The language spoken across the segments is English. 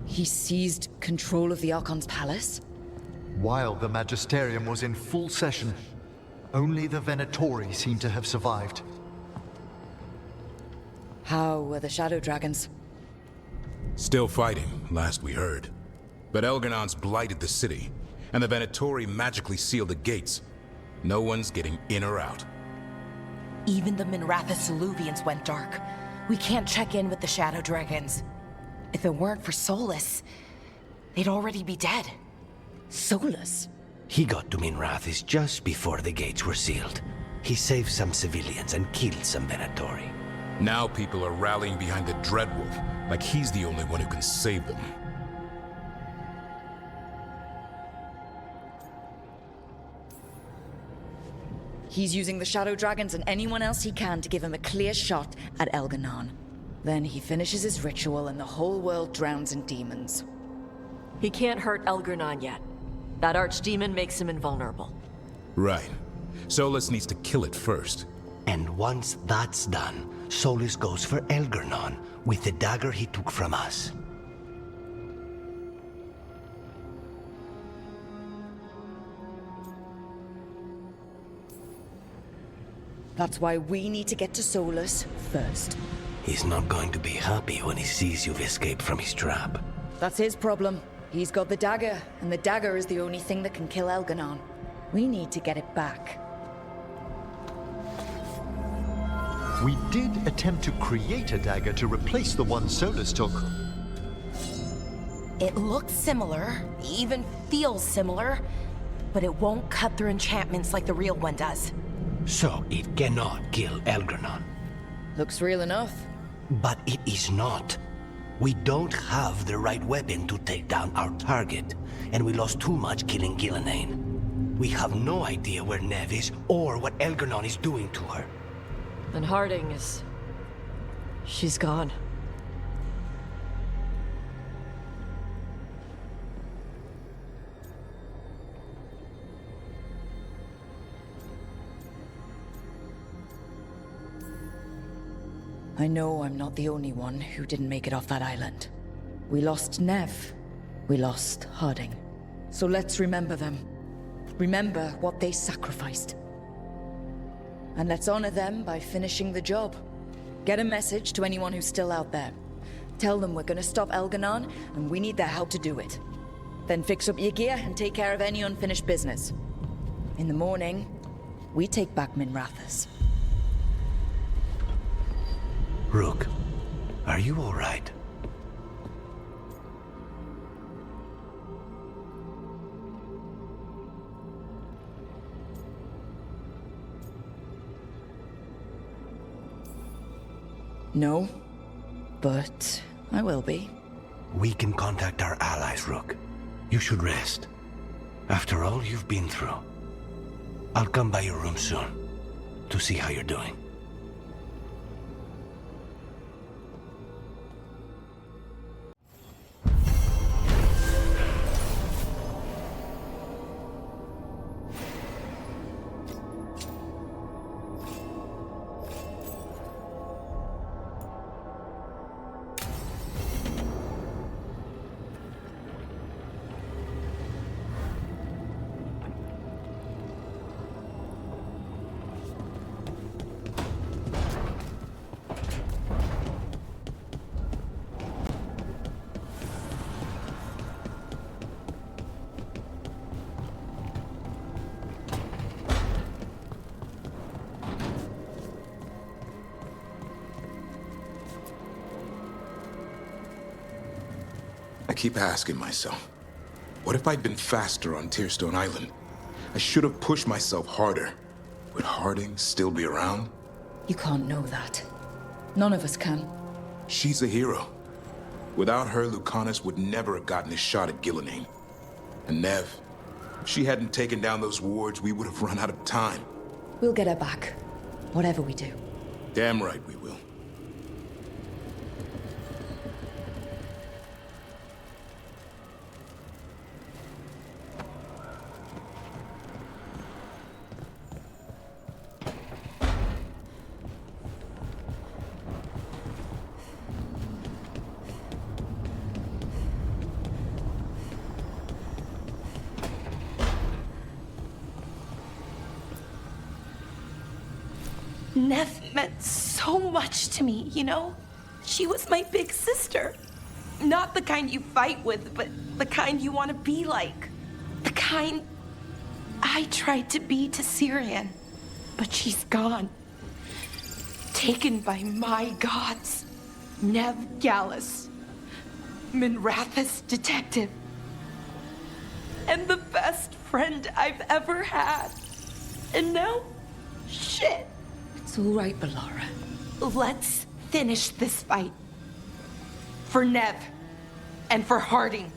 He seized control of the Archon's palace? While the Magisterium was in full session, only the Venatori seem to have survived. How were the Shadow Dragons? Still fighting, last we heard. But Elgar'nan's blighted the city, and the Venatori magically sealed the gates. No one's getting in or out. Even the Minrathous Eluvians went dark. We can't check in with the Shadow Dragons. If it weren't for Solus, they'd already be dead. Solus? He got to Minrathous just before the gates were sealed. He saved some civilians and killed some Venatori. Now people are rallying behind the Dreadwolf, like he's the only one who can save them. He's using the Shadow Dragons and anyone else he can to give him a clear shot at Elgar'nan. Then he finishes his ritual and the whole world drowns in demons. He can't hurt Elgar'nan yet. That archdemon makes him invulnerable. Right. Solus needs to kill it first. And once that's done, Solus goes for Elgar'nan with the dagger he took from us. That's why we need to get to Solus first. He's not going to be happy when he sees you've escaped from his trap. That's his problem. He's got the dagger, and the dagger is the only thing that can kill Elgar'nan. We need to get it back. We did attempt to create a dagger to replace the one Solus took. It looks similar, even feels similar, but it won't cut through enchantments like the real one does. So it cannot kill Elgar'nan. Looks real enough. But it is not. We don't have the right weapon to take down our target, and we lost too much killing Gillenane. We have no idea where Neve is or what Elgar'nan is doing to her. And Harding is... she's gone. I know I'm not the only one who didn't make it off that island. We lost Neve. We lost Harding. So let's remember them. Remember what they sacrificed. And let's honor them by finishing the job. Get a message to anyone who's still out there. Tell them we're gonna stop Elgar'nan, and we need their help to do it. Then fix up your gear and take care of any unfinished business. In the morning, we take back Minrathous. Rook, are you all right? No, but I will be. We can contact our allies, Rook. You should rest. After all you've been through. I'll come by your room soon to see how you're doing. I keep asking myself, what if I'd been faster on Tearstone Island? I should have pushed myself harder. Would Harding still be around? You can't know that. None of us can. She's a hero. Without her, Lucanus would never have gotten his shot at Gillenane. And Neve, if she hadn't taken down those wards, we would have run out of time. We'll get her back, whatever we do. Damn right we will. Nev meant so much to me, you know? She was my big sister. Not the kind you fight with, but the kind you want to be like. The kind I tried to be to Syrian. But she's gone. Taken by my gods. Nev Gallus. Minrathous detective. And the best friend I've ever had. And now, shit. It's all right, Balara. Let's finish this fight. For Nev. And for Harding.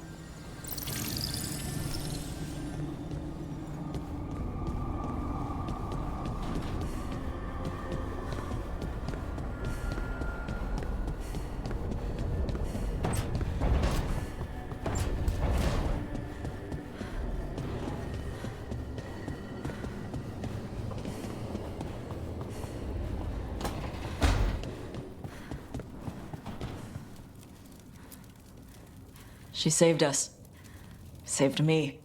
She saved us. Saved me.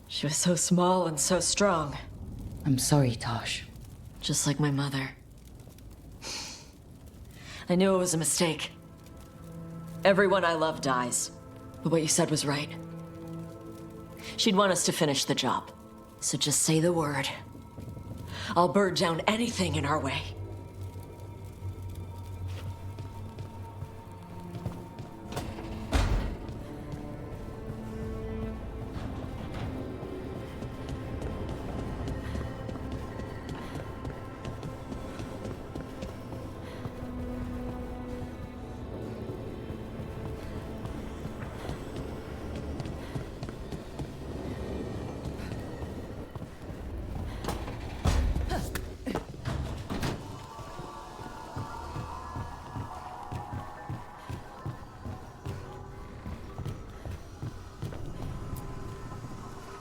She was so small and so strong. I'm sorry, Tosh. Just like my mother. I knew it was a mistake. Everyone I love dies. But what you said was right. She'd want us to finish the job. So just say the word. I'll burn down anything in our way.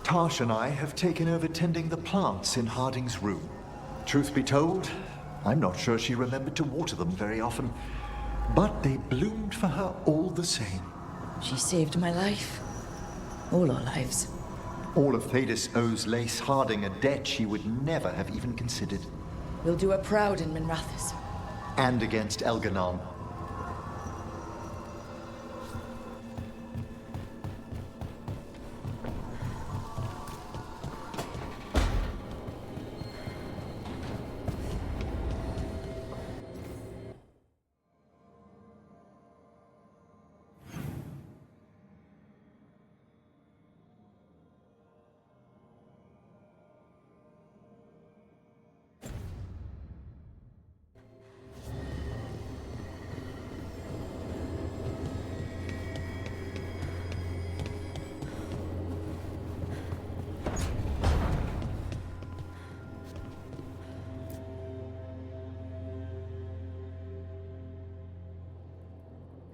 Tash and I have taken over tending the plants in Harding's room. Truth be told, I'm not sure she remembered to water them very often, but they bloomed for her all the same. She saved my life. All our lives. All of Thedas owes Lace Harding a debt she would never have even considered. We'll do her proud in Minrathous. And against Elgar'nan.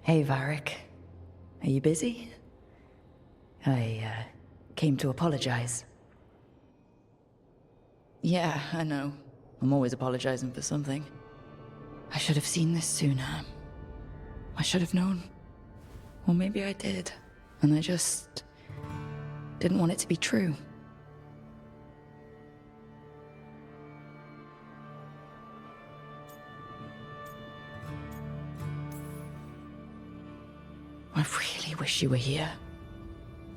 Hey, Varric. Are you busy? I came to apologize. Yeah, I know. I'm always apologizing for something. I should have seen this sooner. I should have known. Or maybe I did, and I just didn't want it to be true. I really wish you were here.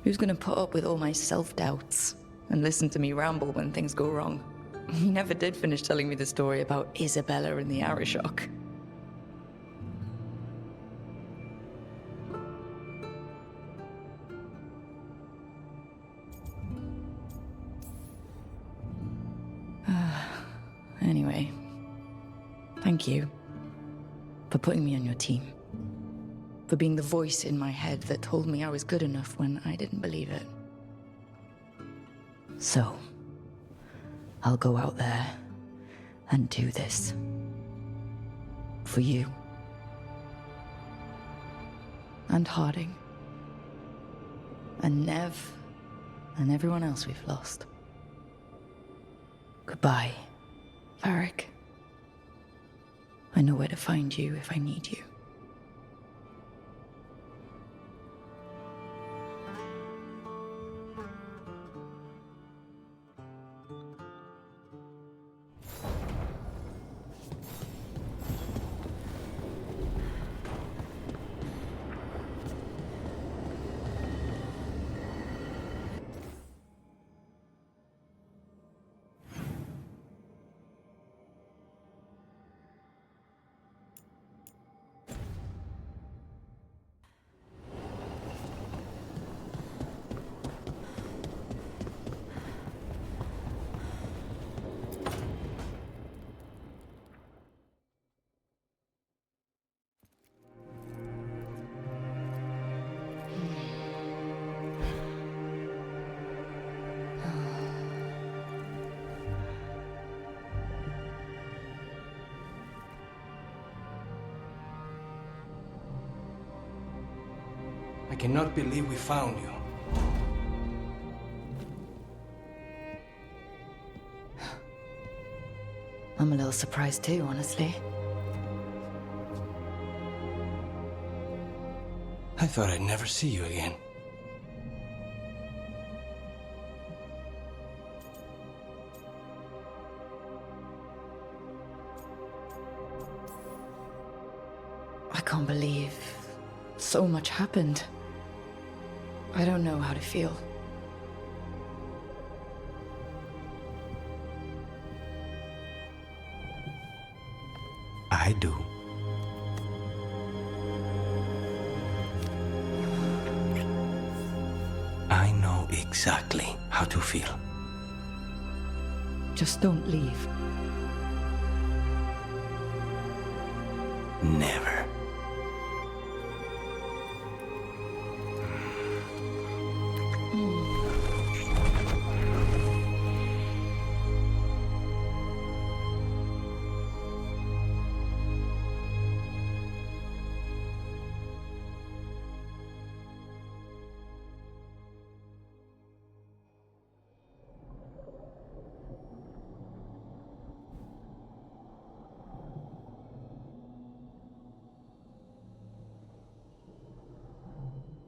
Who's gonna put up with all my self-doubts and listen to me ramble when things go wrong? He never did finish telling me the story about Isabella and the Arishok. Anyway, thank you for putting me on your team. For being the voice in my head that told me I was good enough when I didn't believe it. So, I'll go out there and do this. For you. And Harding. And Nev. And everyone else we've lost. Goodbye, Varric. I know where to find you if I need you. I cannot believe we found you. I'm a little surprised too, honestly. I thought I'd never see you again. I can't believe so much happened. I don't know how to feel. I do. I know exactly how to feel. Just don't leave. Never.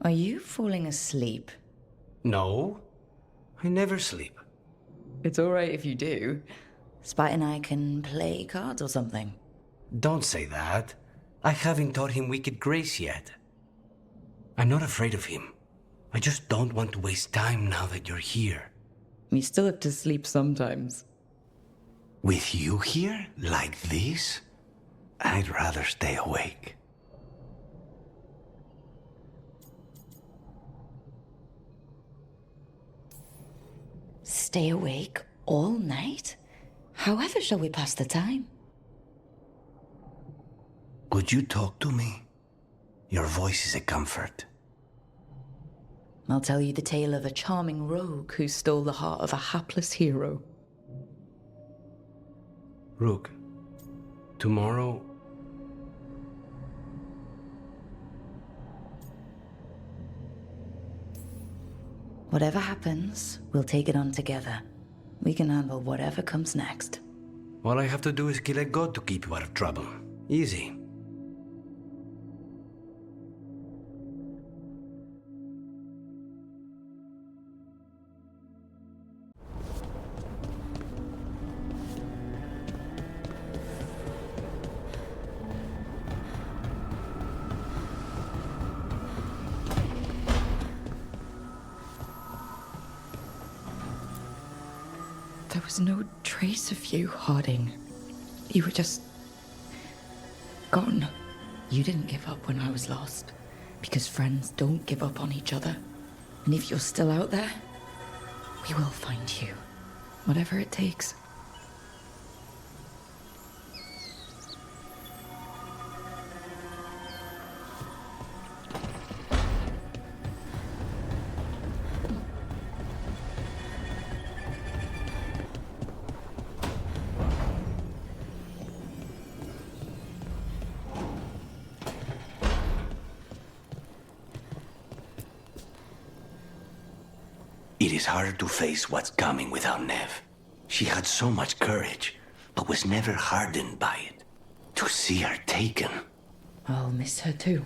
Are you falling asleep? No, I never sleep. It's alright if you do. Spite and I can play cards or something. Don't say that. I haven't taught him wicked grace yet. I'm not afraid of him. I just don't want to waste time now that you're here. You still have to sleep sometimes. With you here, like this, I'd rather stay awake. Stay awake all night? However shall we pass the time? Would you talk to me? Your voice is a comfort. I'll tell you the tale of a charming rogue who stole the heart of a hapless hero. Rook, tomorrow... Whatever happens, we'll take it on together. We can handle whatever comes next. All I have to do is kill a god to keep you out of trouble. Easy. There was no trace of you, Harding. You were just... gone. You didn't give up when I was lost, because friends don't give up on each other. And if you're still out there, we will find you. Whatever it takes. It is hard to face what's coming without Nev. She had so much courage, but was never hardened by it. To see her taken. I'll miss her too.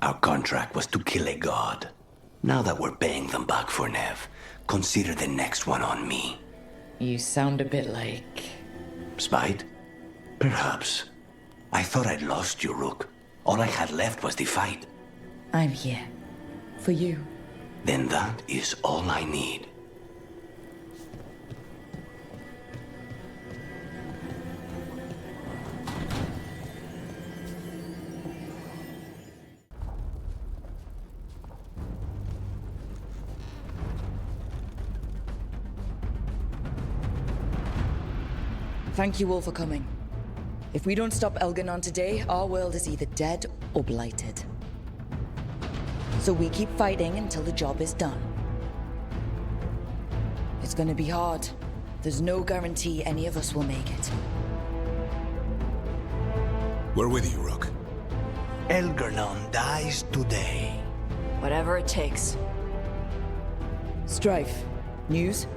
Our contract was to kill a god. Now that we're paying them back for Nev, consider the next one on me. You sound a bit like... Spite? Perhaps. I thought I'd lost you, Rook. All I had left was the fight. I'm here. For you. Then that is all I need. Thank you all for coming. If we don't stop Elgar'nan today, our world is either dead or blighted. So we keep fighting until the job is done. It's gonna be hard. There's no guarantee any of us will make it. We're with you, Rook. Elgar'nan dies today. Whatever it takes. Strife. News?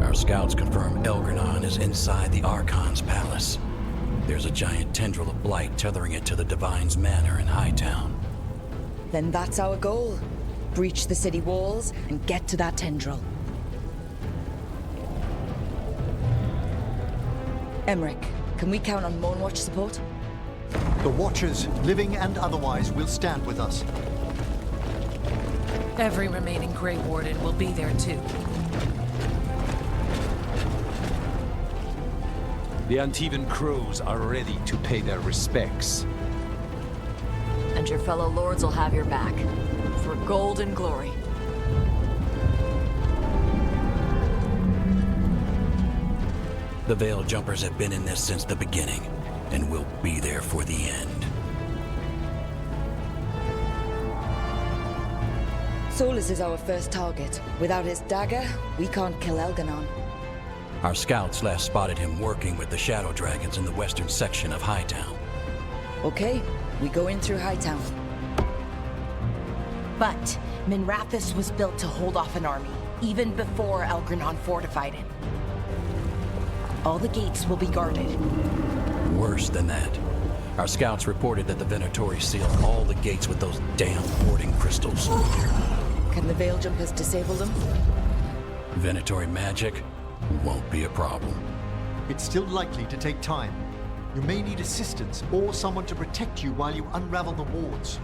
Our scouts confirm Elgar'nan is inside the Archon's palace. There's a giant tendril of blight tethering it to the Divine's manor in Hightown. Then that's our goal. Breach the city walls and get to that tendril. Emmerich, can we count on Moonwatch support? The Watchers, living and otherwise, will stand with us. Every remaining Grey Warden will be there too. The Antivan crows are ready to pay their respects. And your fellow lords will have your back. For gold and glory. The Veil Jumpers have been in this since the beginning, and will be there for the end. Solus is our first target. Without his dagger, we can't kill Elgar'nan. Our scouts last spotted him working with the Shadow Dragons in the western section of Hightown. Okay, we go in through Hightown. But Minrathous was built to hold off an army, even before Elgar'nan fortified it. All the gates will be guarded. Worse than that. Our scouts reported that the Venatori sealed all the gates with those damn warding crystals. Can the Veil Jumpers disable them? Venatori magic won't be a problem. It's still likely to take time. You may need assistance or someone to protect you while you unravel the wards.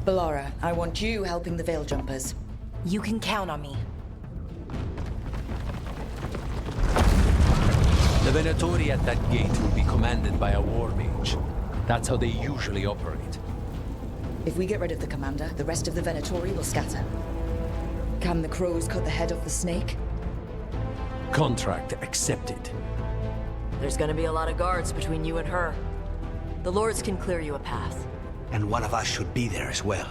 Bellara, I want you helping the Veil Jumpers. You can count on me. The Venatori at that gate will be commanded by a war mage. That's how they usually operate. If we get rid of the commander, the rest of the Venatori will scatter. Can the crows cut the head off the snake? Contract accepted. There's gonna be a lot of guards between you and her. The lords can clear you a path. And one of us should be there as well.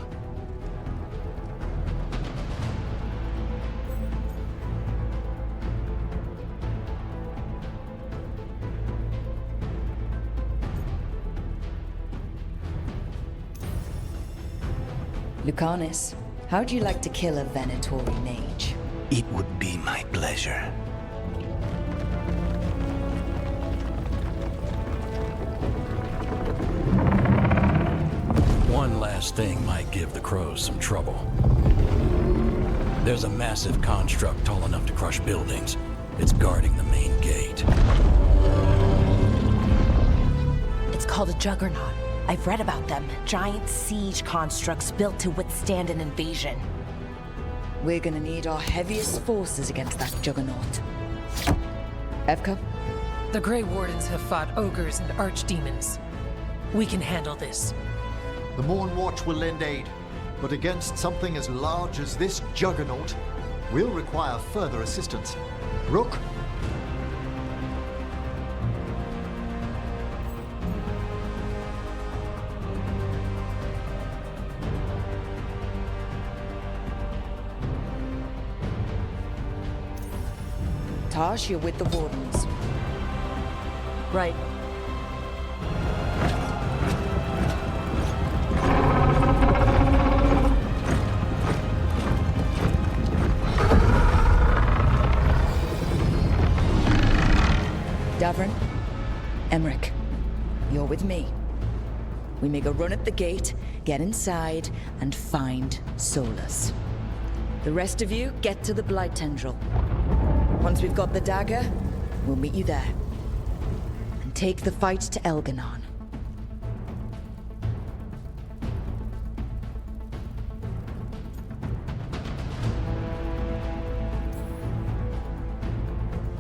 Lucanus, how'd you like to kill a Venatori mage? It would be my pleasure. One last thing might give the crows some trouble. There's a massive construct tall enough to crush buildings. It's guarding the main gate. It's called a Juggernaut. I've read about them. Giant siege constructs built to withstand an invasion. We're gonna need our heaviest forces against that juggernaut. Evka? The Grey Wardens have fought ogres and archdemons. We can handle this. The Moonwatch will lend aid, but against something as large as this juggernaut, we'll require further assistance. Rook? Tash, you're with the Wardens. Right. Davrin, Emmerich, you're with me. We make a run at the gate, get inside, and find Solus. The rest of you get to the Blight Tendril. Once we've got the dagger, we'll meet you there. And take the fight to Elgar'nan.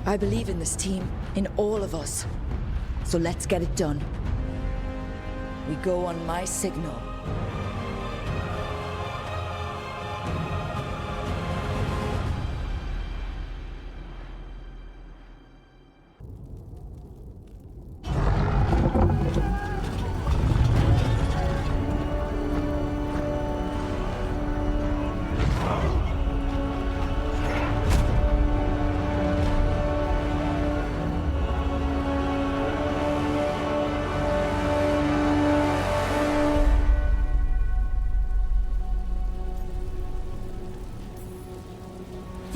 I believe in this team, in all of us. So let's get it done. We go on my signal.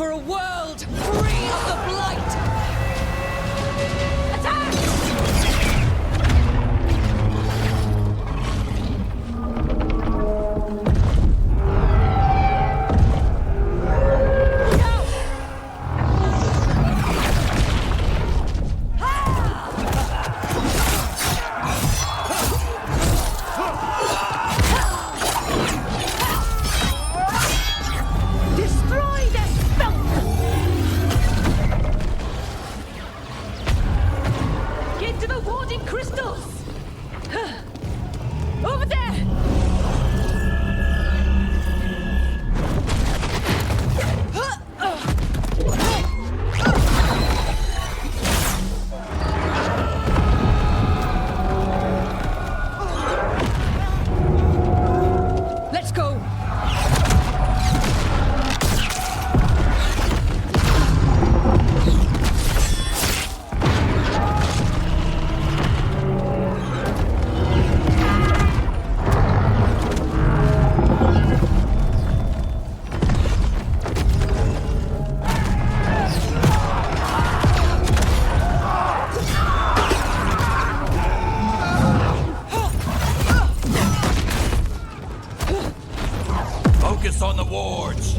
for a world free of the Blight! Attack! On the wards!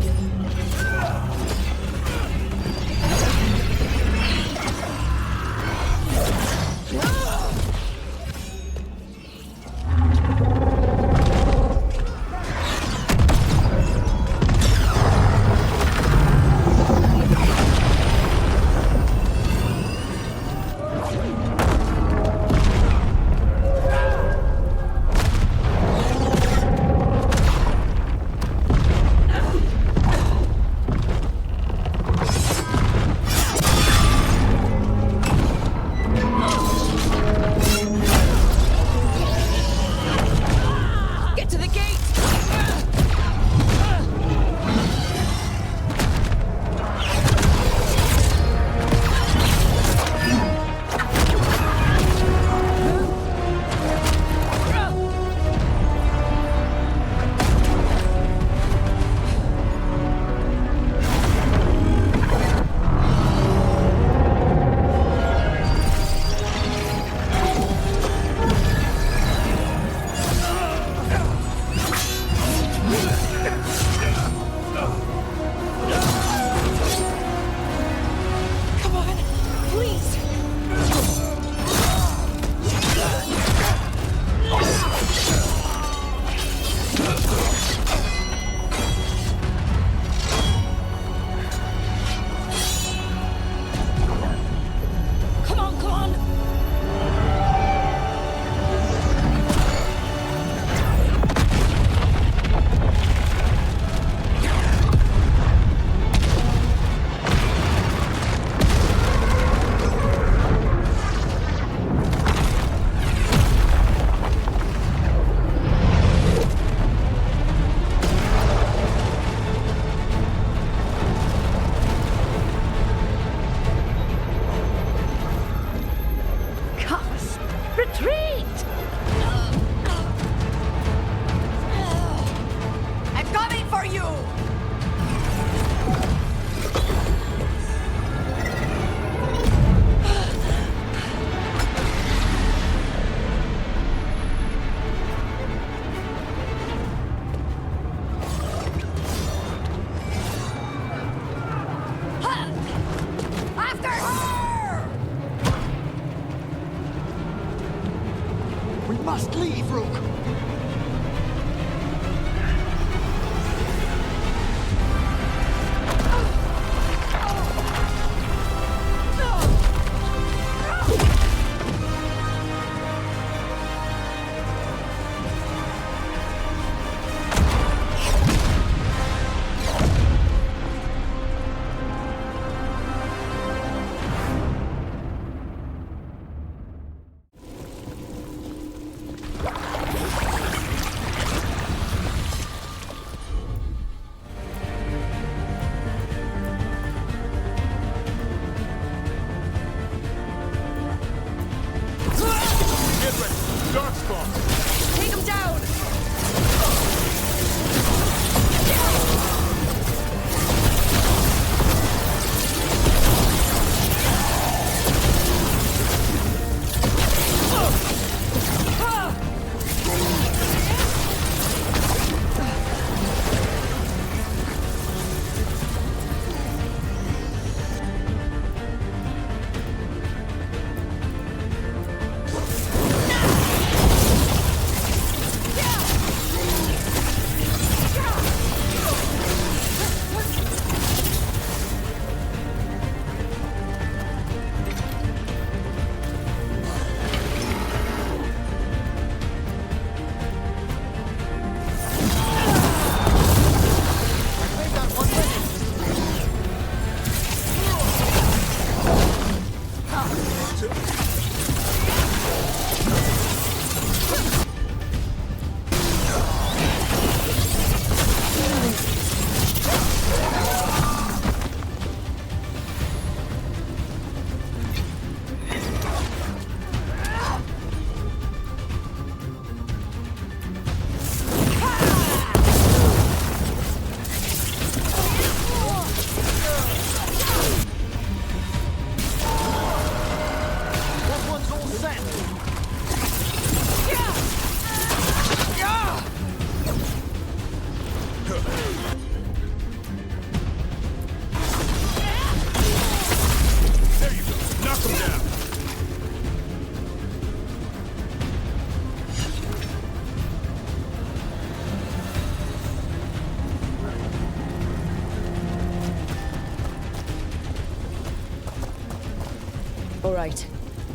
All right.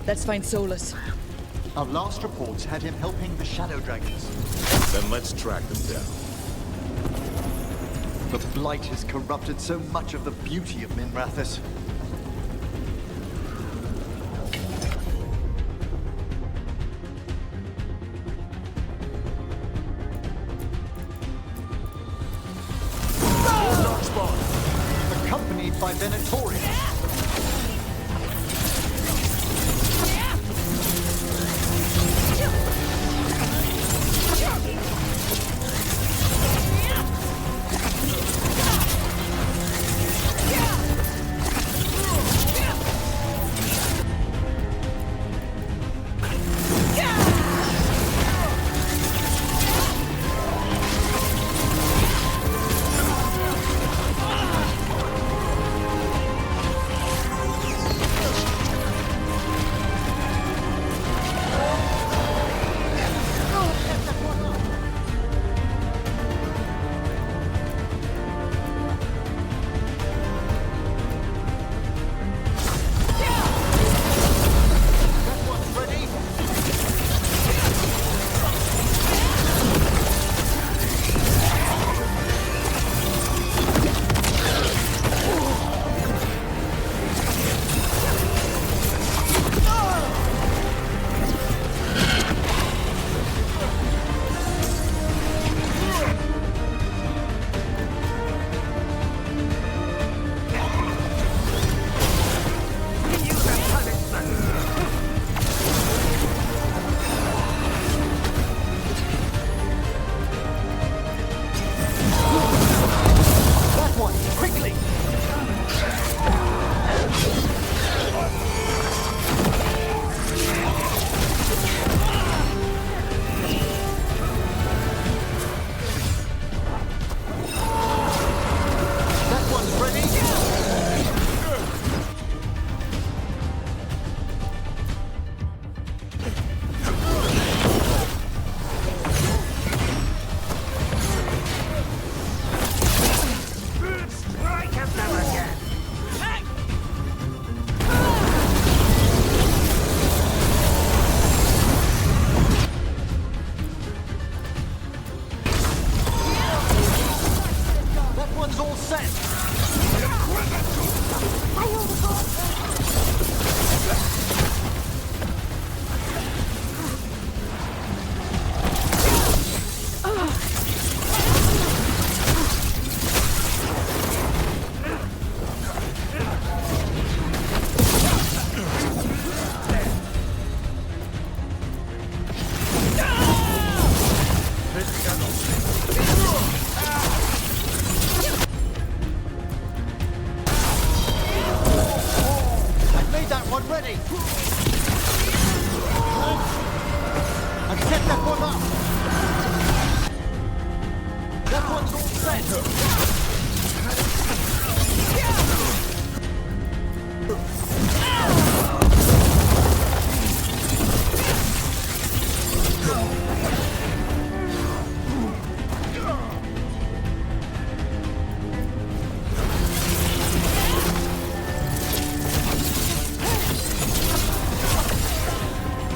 Let's find Solus. Our last reports had him helping the Shadow Dragons. Then let's track them down. The Blight has corrupted so much of the beauty of Minrathous. Accompanied by Venatorians.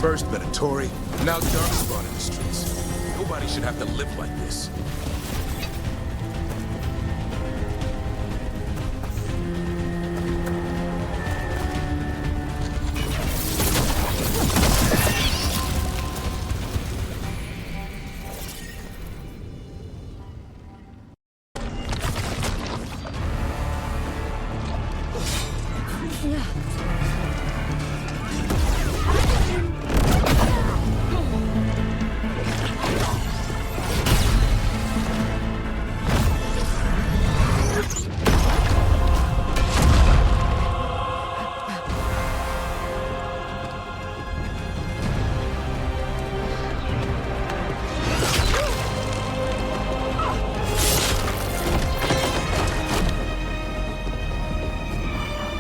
First Venatori, now Darkspawn in the streets. Nobody should have to live like this.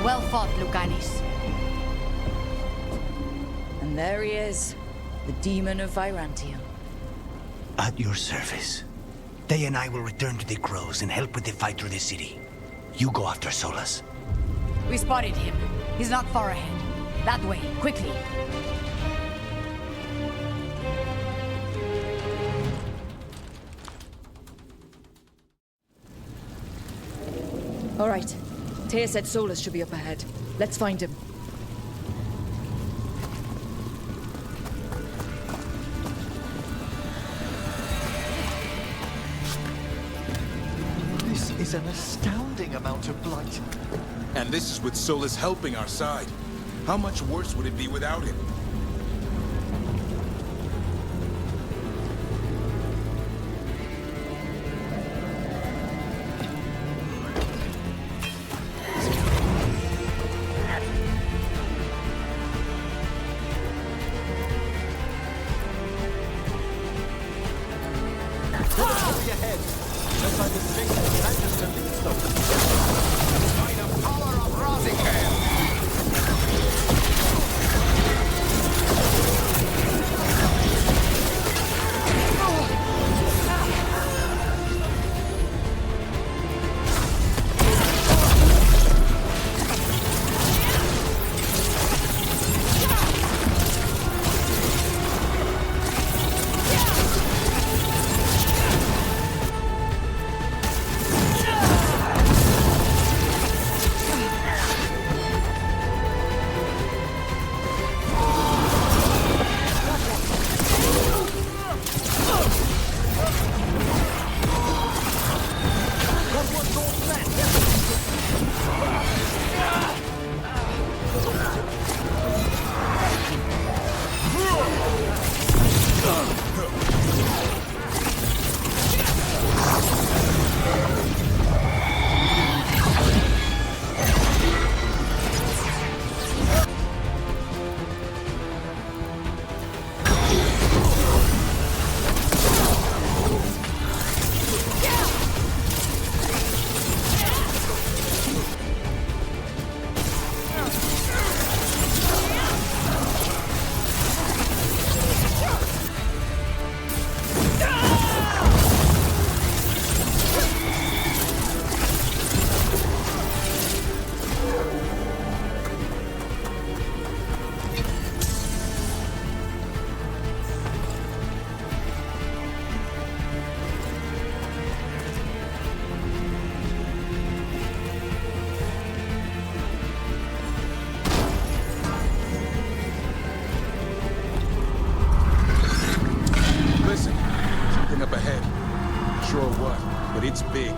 Well fought, Lucanis. And there he is, the demon of Virantium. At your service. They and I will return to the Crows and help with the fight through the city. You go after Solus. We spotted him. He's not far ahead. That way, quickly. All right. Taya said Solus should be up ahead. Let's find him. This is an astounding amount of blight. And this is with Solus helping our side. How much worse would it be without him? It's big.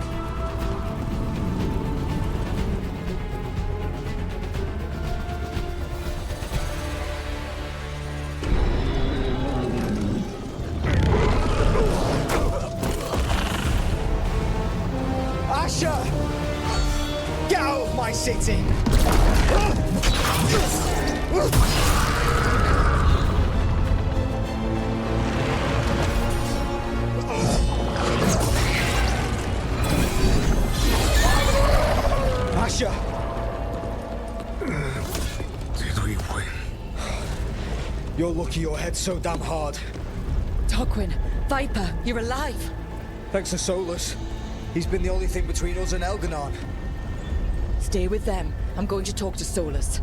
Asher! Get out of my city! Asher! Did we win? You're lucky your head's so damn hard. Tarquin, Viper, you're alive. Thanks to Solus. He's been the only thing between us and Elgar'nan. Stay with them. I'm going to talk to Solus.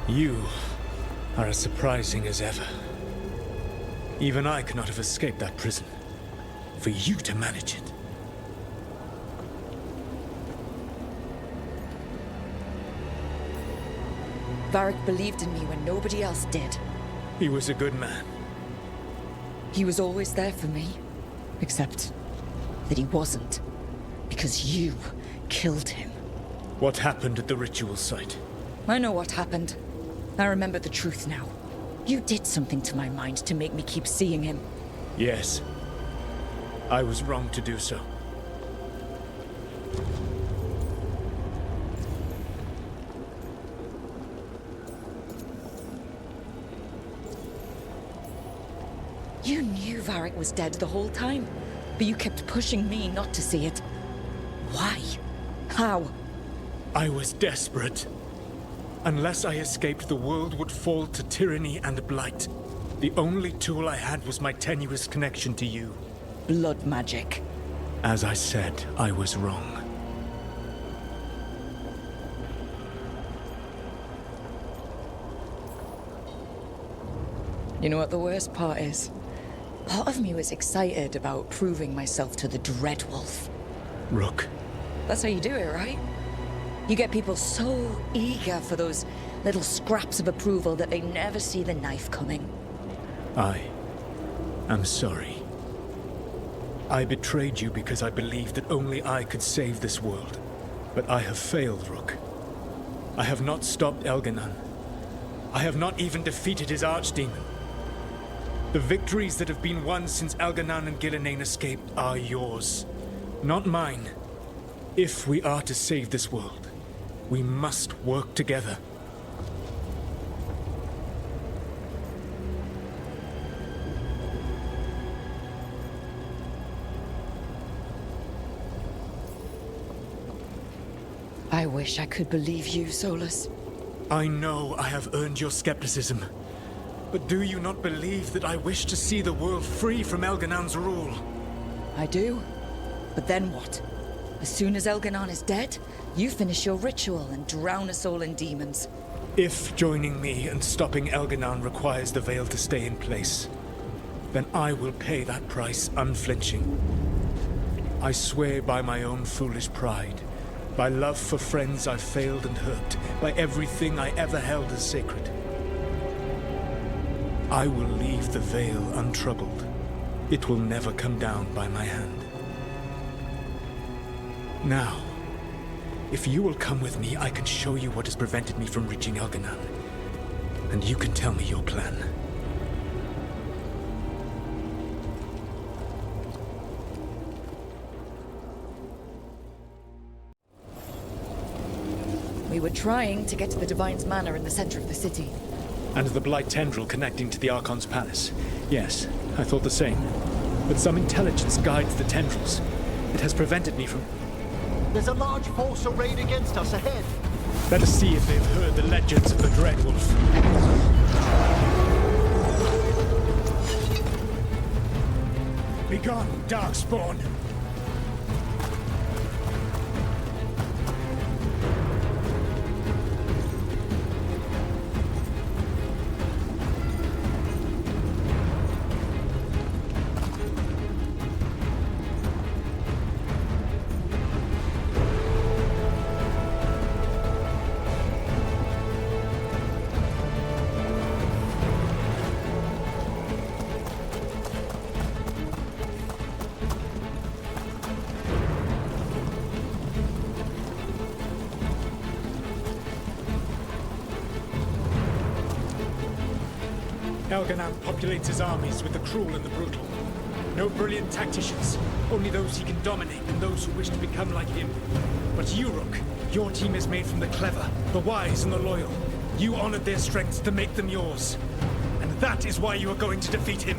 You are as surprising as ever. Even I could not have escaped that prison. For you to manage it. Varric believed in me when nobody else did. He was a good man. He was always there for me. Except that he wasn't. Because you killed him. What happened at the ritual site? I know what happened. I remember the truth now. You did something to my mind to make me keep seeing him. Yes. I was wrong to do so. You knew Varric was dead the whole time, but you kept pushing me not to see it. Why? How? I was desperate. Unless I escaped, the world would fall to tyranny and blight. The only tool I had was my tenuous connection to you. Blood magic. As I said, I was wrong. You know what the worst part is? Part of me was excited about proving myself to the Dreadwolf. Rook. That's how you do it, right? You get people so eager for those little scraps of approval that they never see the knife coming. I am sorry. I betrayed you because I believed that only I could save this world. But I have failed, Rook. I have not stopped Elgar'nan. I have not even defeated his archdemon. The victories that have been won since Elgar'nan and Gillenane escaped are yours, not mine. If we are to save this world, we must work together. I wish I could believe you, Solus. I know I have earned your skepticism. But do you not believe that I wish to see the world free from Elgar'nan's rule? I do. But then what? As soon as Elgar'nan is dead, you finish your ritual and drown us all in demons. If joining me and stopping Elgar'nan requires the veil to stay in place, then I will pay that price unflinching. I swear by my own foolish pride, by love for friends I've failed and hurt, by everything I ever held as sacred. I will leave the veil untroubled. It will never come down by my hand. Now, if you will come with me, I can show you what has prevented me from reaching Elgar'nan. And you can tell me your plan. We were trying to get to the Divine's Manor in the center of the city. And the Blight tendril connecting to the Archon's palace. Yes, I thought the same. But some intelligence guides the tendrils. It has prevented me from... There's a large force arrayed against us ahead. Let us see if they've heard the legends of the Dreadwolf. Begone, Darkspawn! Elgar'nan populates his armies with the cruel and the brutal. No brilliant tacticians, only those he can dominate and those who wish to become like him. But you, Rook, your team is made from the clever, the wise and the loyal. You honored their strengths to make them yours. And that is why you are going to defeat him.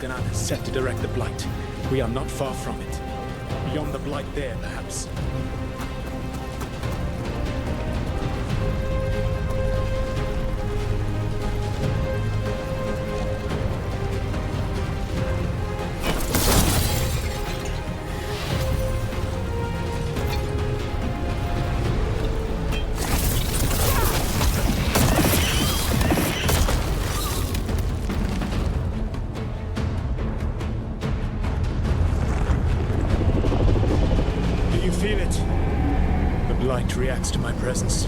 Elgar'nan has set to direct the Blight. We are not far from it. Beyond the Blight there, perhaps. Feel it. The Blight reacts to my presence.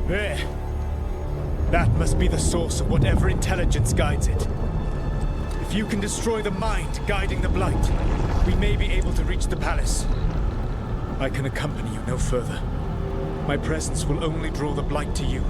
There. That must be the source of whatever intelligence guides it. If you can destroy the mind guiding the Blight, we may be able to reach the palace. I can accompany you no further. My presence will only draw the Blight to you.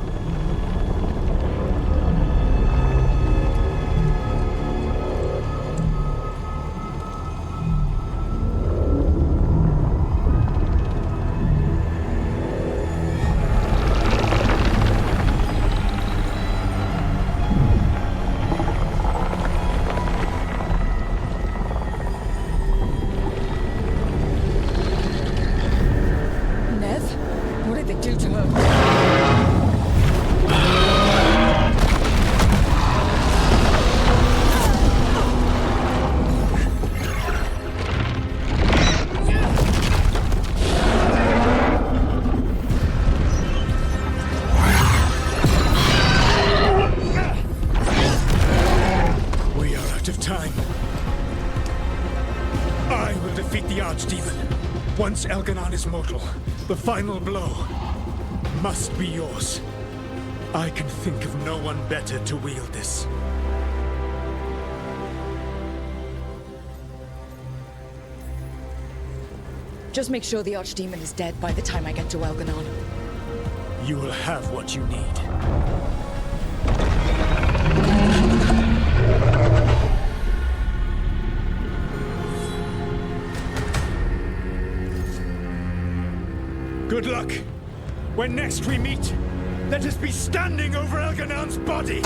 Once Elgar'nan is mortal, the final blow must be yours. I can think of no one better to wield this. Just make sure the Archdemon is dead by the time I get to Elgar'nan. You will have what you need. Good luck. When next we meet, let us be standing over Elgar'nan's body!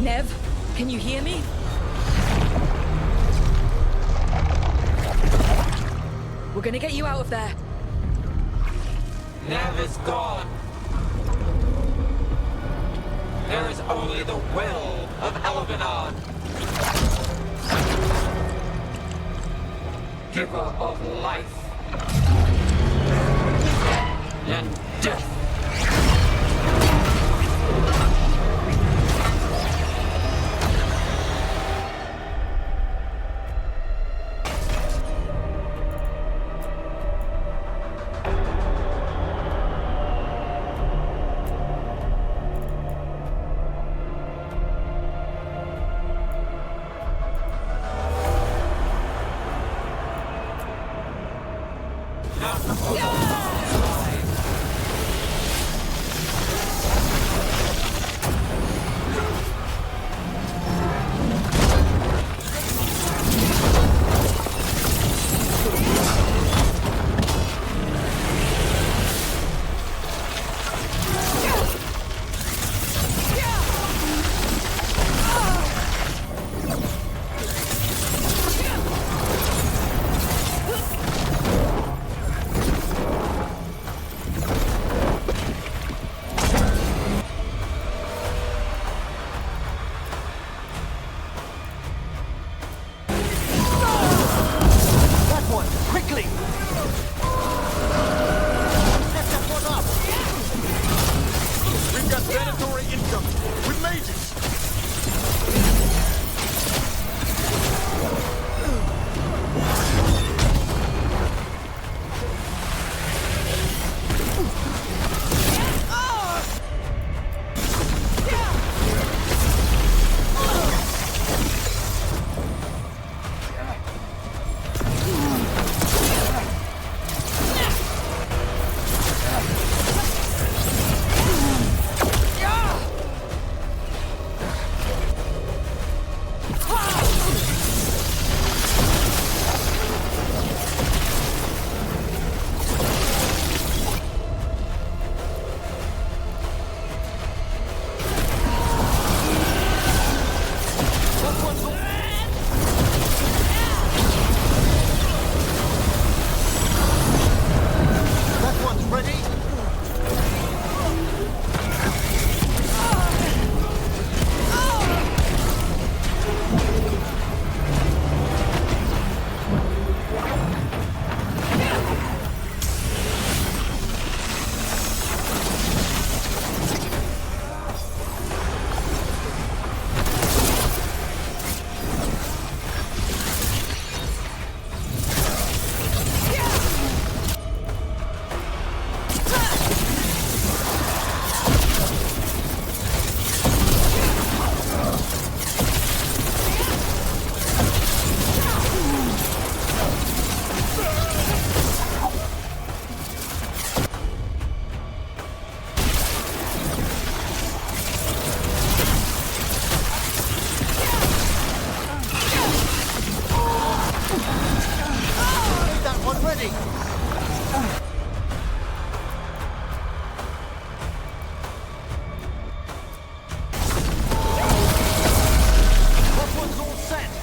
Nev, can you hear me? We're gonna get you out of there. Nev is gone. There is only the will of Elgar'nan. Giver of life and death. ready! That one's all set!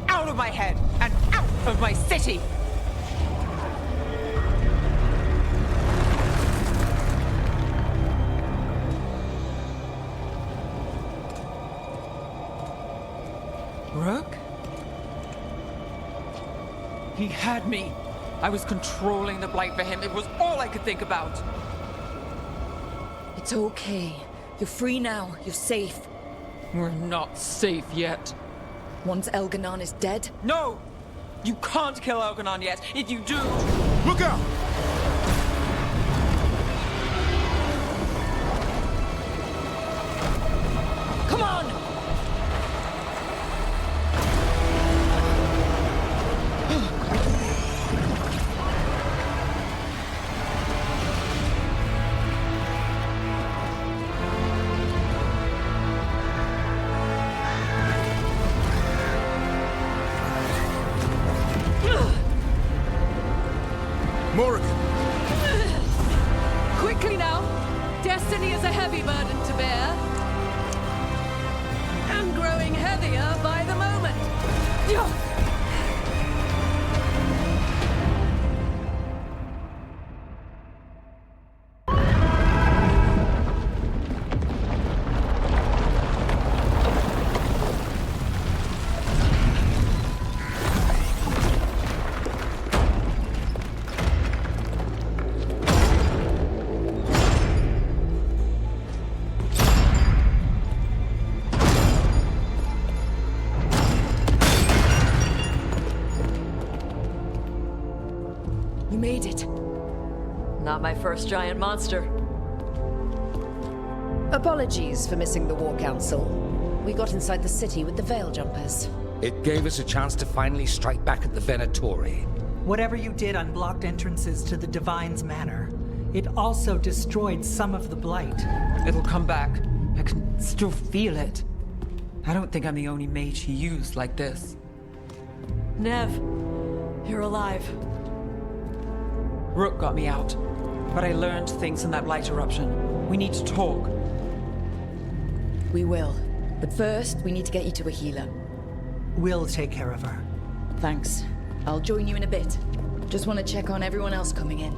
Out of my head and out of my city! Rook? He had me. I was controlling the Blight for him. It was all I could think about. It's okay. You're free now. You're safe. We're not safe yet. Once Elgar'nan is dead? No! You can't kill Elgar'nan yet. If you do... Look out! Come on! Quickly now! Destiny is a heavy burden to bear. And growing heavier by the moment. You made it. Not my first giant monster. Apologies for missing the War Council. We got inside the city with the Veil Jumpers. It gave us a chance to finally strike back at the Venatori. Whatever you did unblocked entrances to the Divine's Manor. It also destroyed some of the Blight. It'll come back. I can still feel it. I don't think I'm the only mage he used like this. Nev, you're alive. Rook got me out, but I learned things in that Blight eruption. We need to talk. We will. But first, we need to get you to a healer. We'll take care of her. Thanks. I'll join you in a bit. Just want to check on everyone else coming in.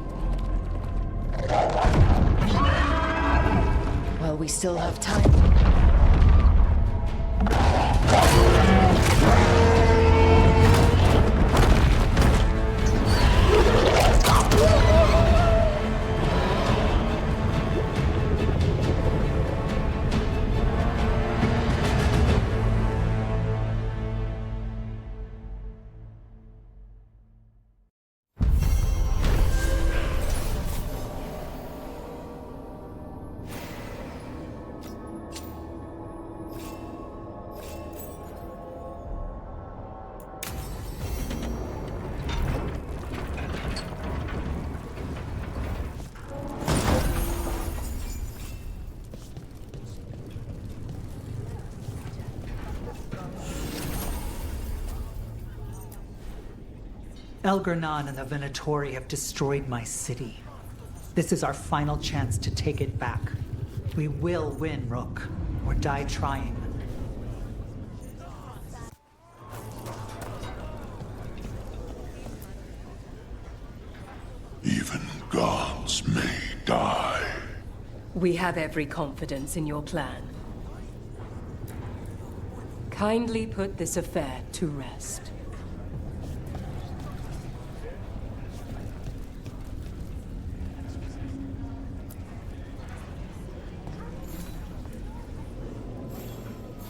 Well, we still have time. Elgar'nan and the Venatori have destroyed my city. This is our final chance to take it back. We will win, Rook, or die trying. Even gods may die. We have every confidence in your plan. Kindly put this affair to rest.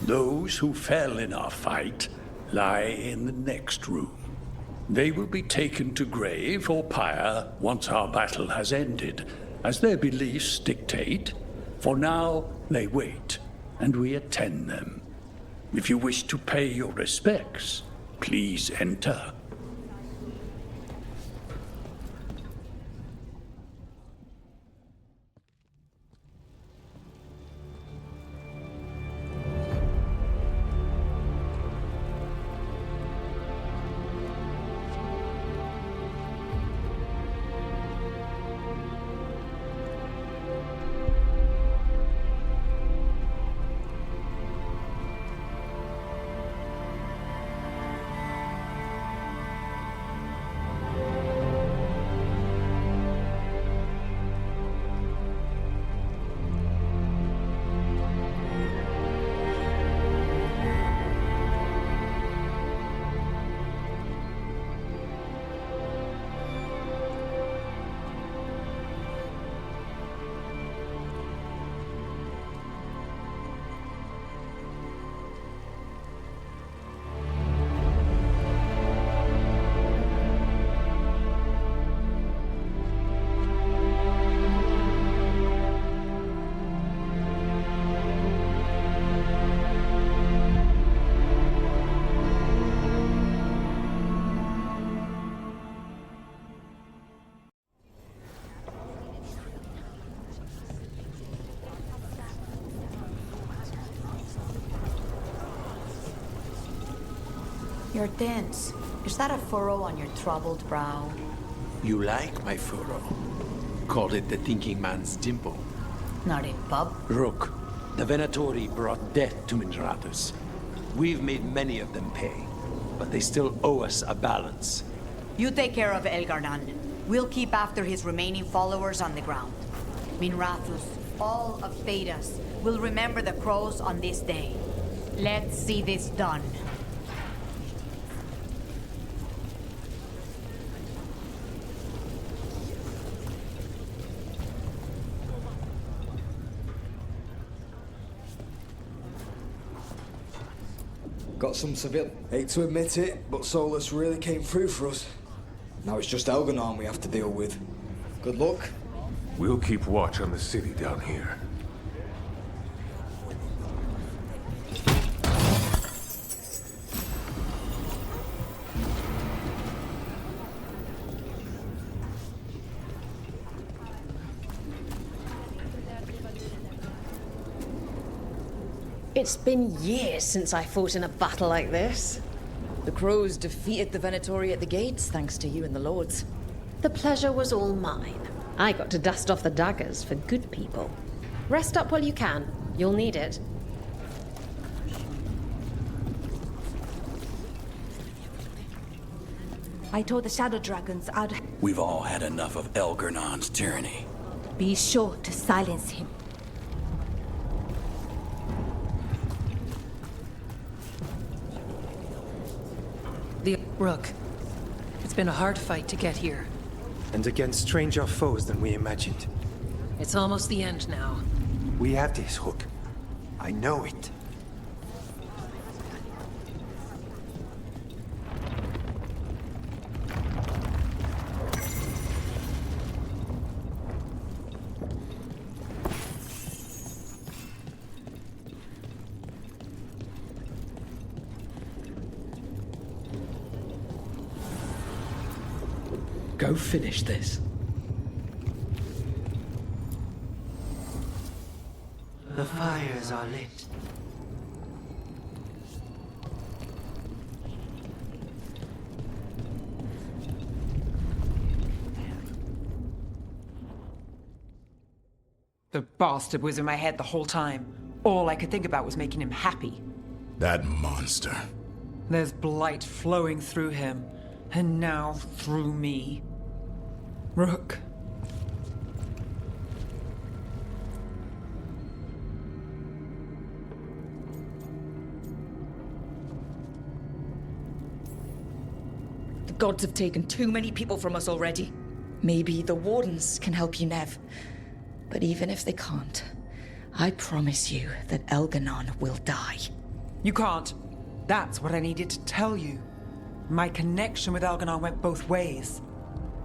Those who fell in our fight lie in the next room. They will be taken to grave or pyre once our battle has ended, as their beliefs dictate. For now, they wait, and we attend them. If you wish to pay your respects, please enter. You're tense. Is that a furrow on your troubled brow? You like my furrow. Called it the thinking man's dimple. Not in pub. Rook, the Venatori brought death to Minratus. We've made many of them pay, but they still owe us a balance. You take care of Elgar'nan. We'll keep after his remaining followers on the ground. Minrathus, all of Thedas, will remember the crows on this day. Let's see this done. Got some civil. Hate to admit it, but Solus really came through for us. Now it's just Elgar'nan we have to deal with. Good luck. We'll keep watch on the city down here. It's been years since I fought in a battle like this. The crows defeated the Venatori at the gates, thanks to you and the lords. The pleasure was all mine. I got to dust off the daggers for good people. Rest up while you can. You'll need it. I told the Shadow Dragons I'd... We've all had enough of Elgar'nan's tyranny. Be sure to silence him. Rook, it's been a hard fight to get here. And against stranger foes than we imagined. It's almost the end now. We have this, Rook. I know it. Go finish this. The fires are lit. The bastard was in my head the whole time. All I could think about was making him happy. That monster. There's blight flowing through him, and now through me. Rook. gods have taken too many people from us already. Maybe the Wardens can help you, Nev. But even if they can't, I promise you that Elgar'nan will die. You can't. That's what I needed to tell you. My connection with Elgar'nan went both ways.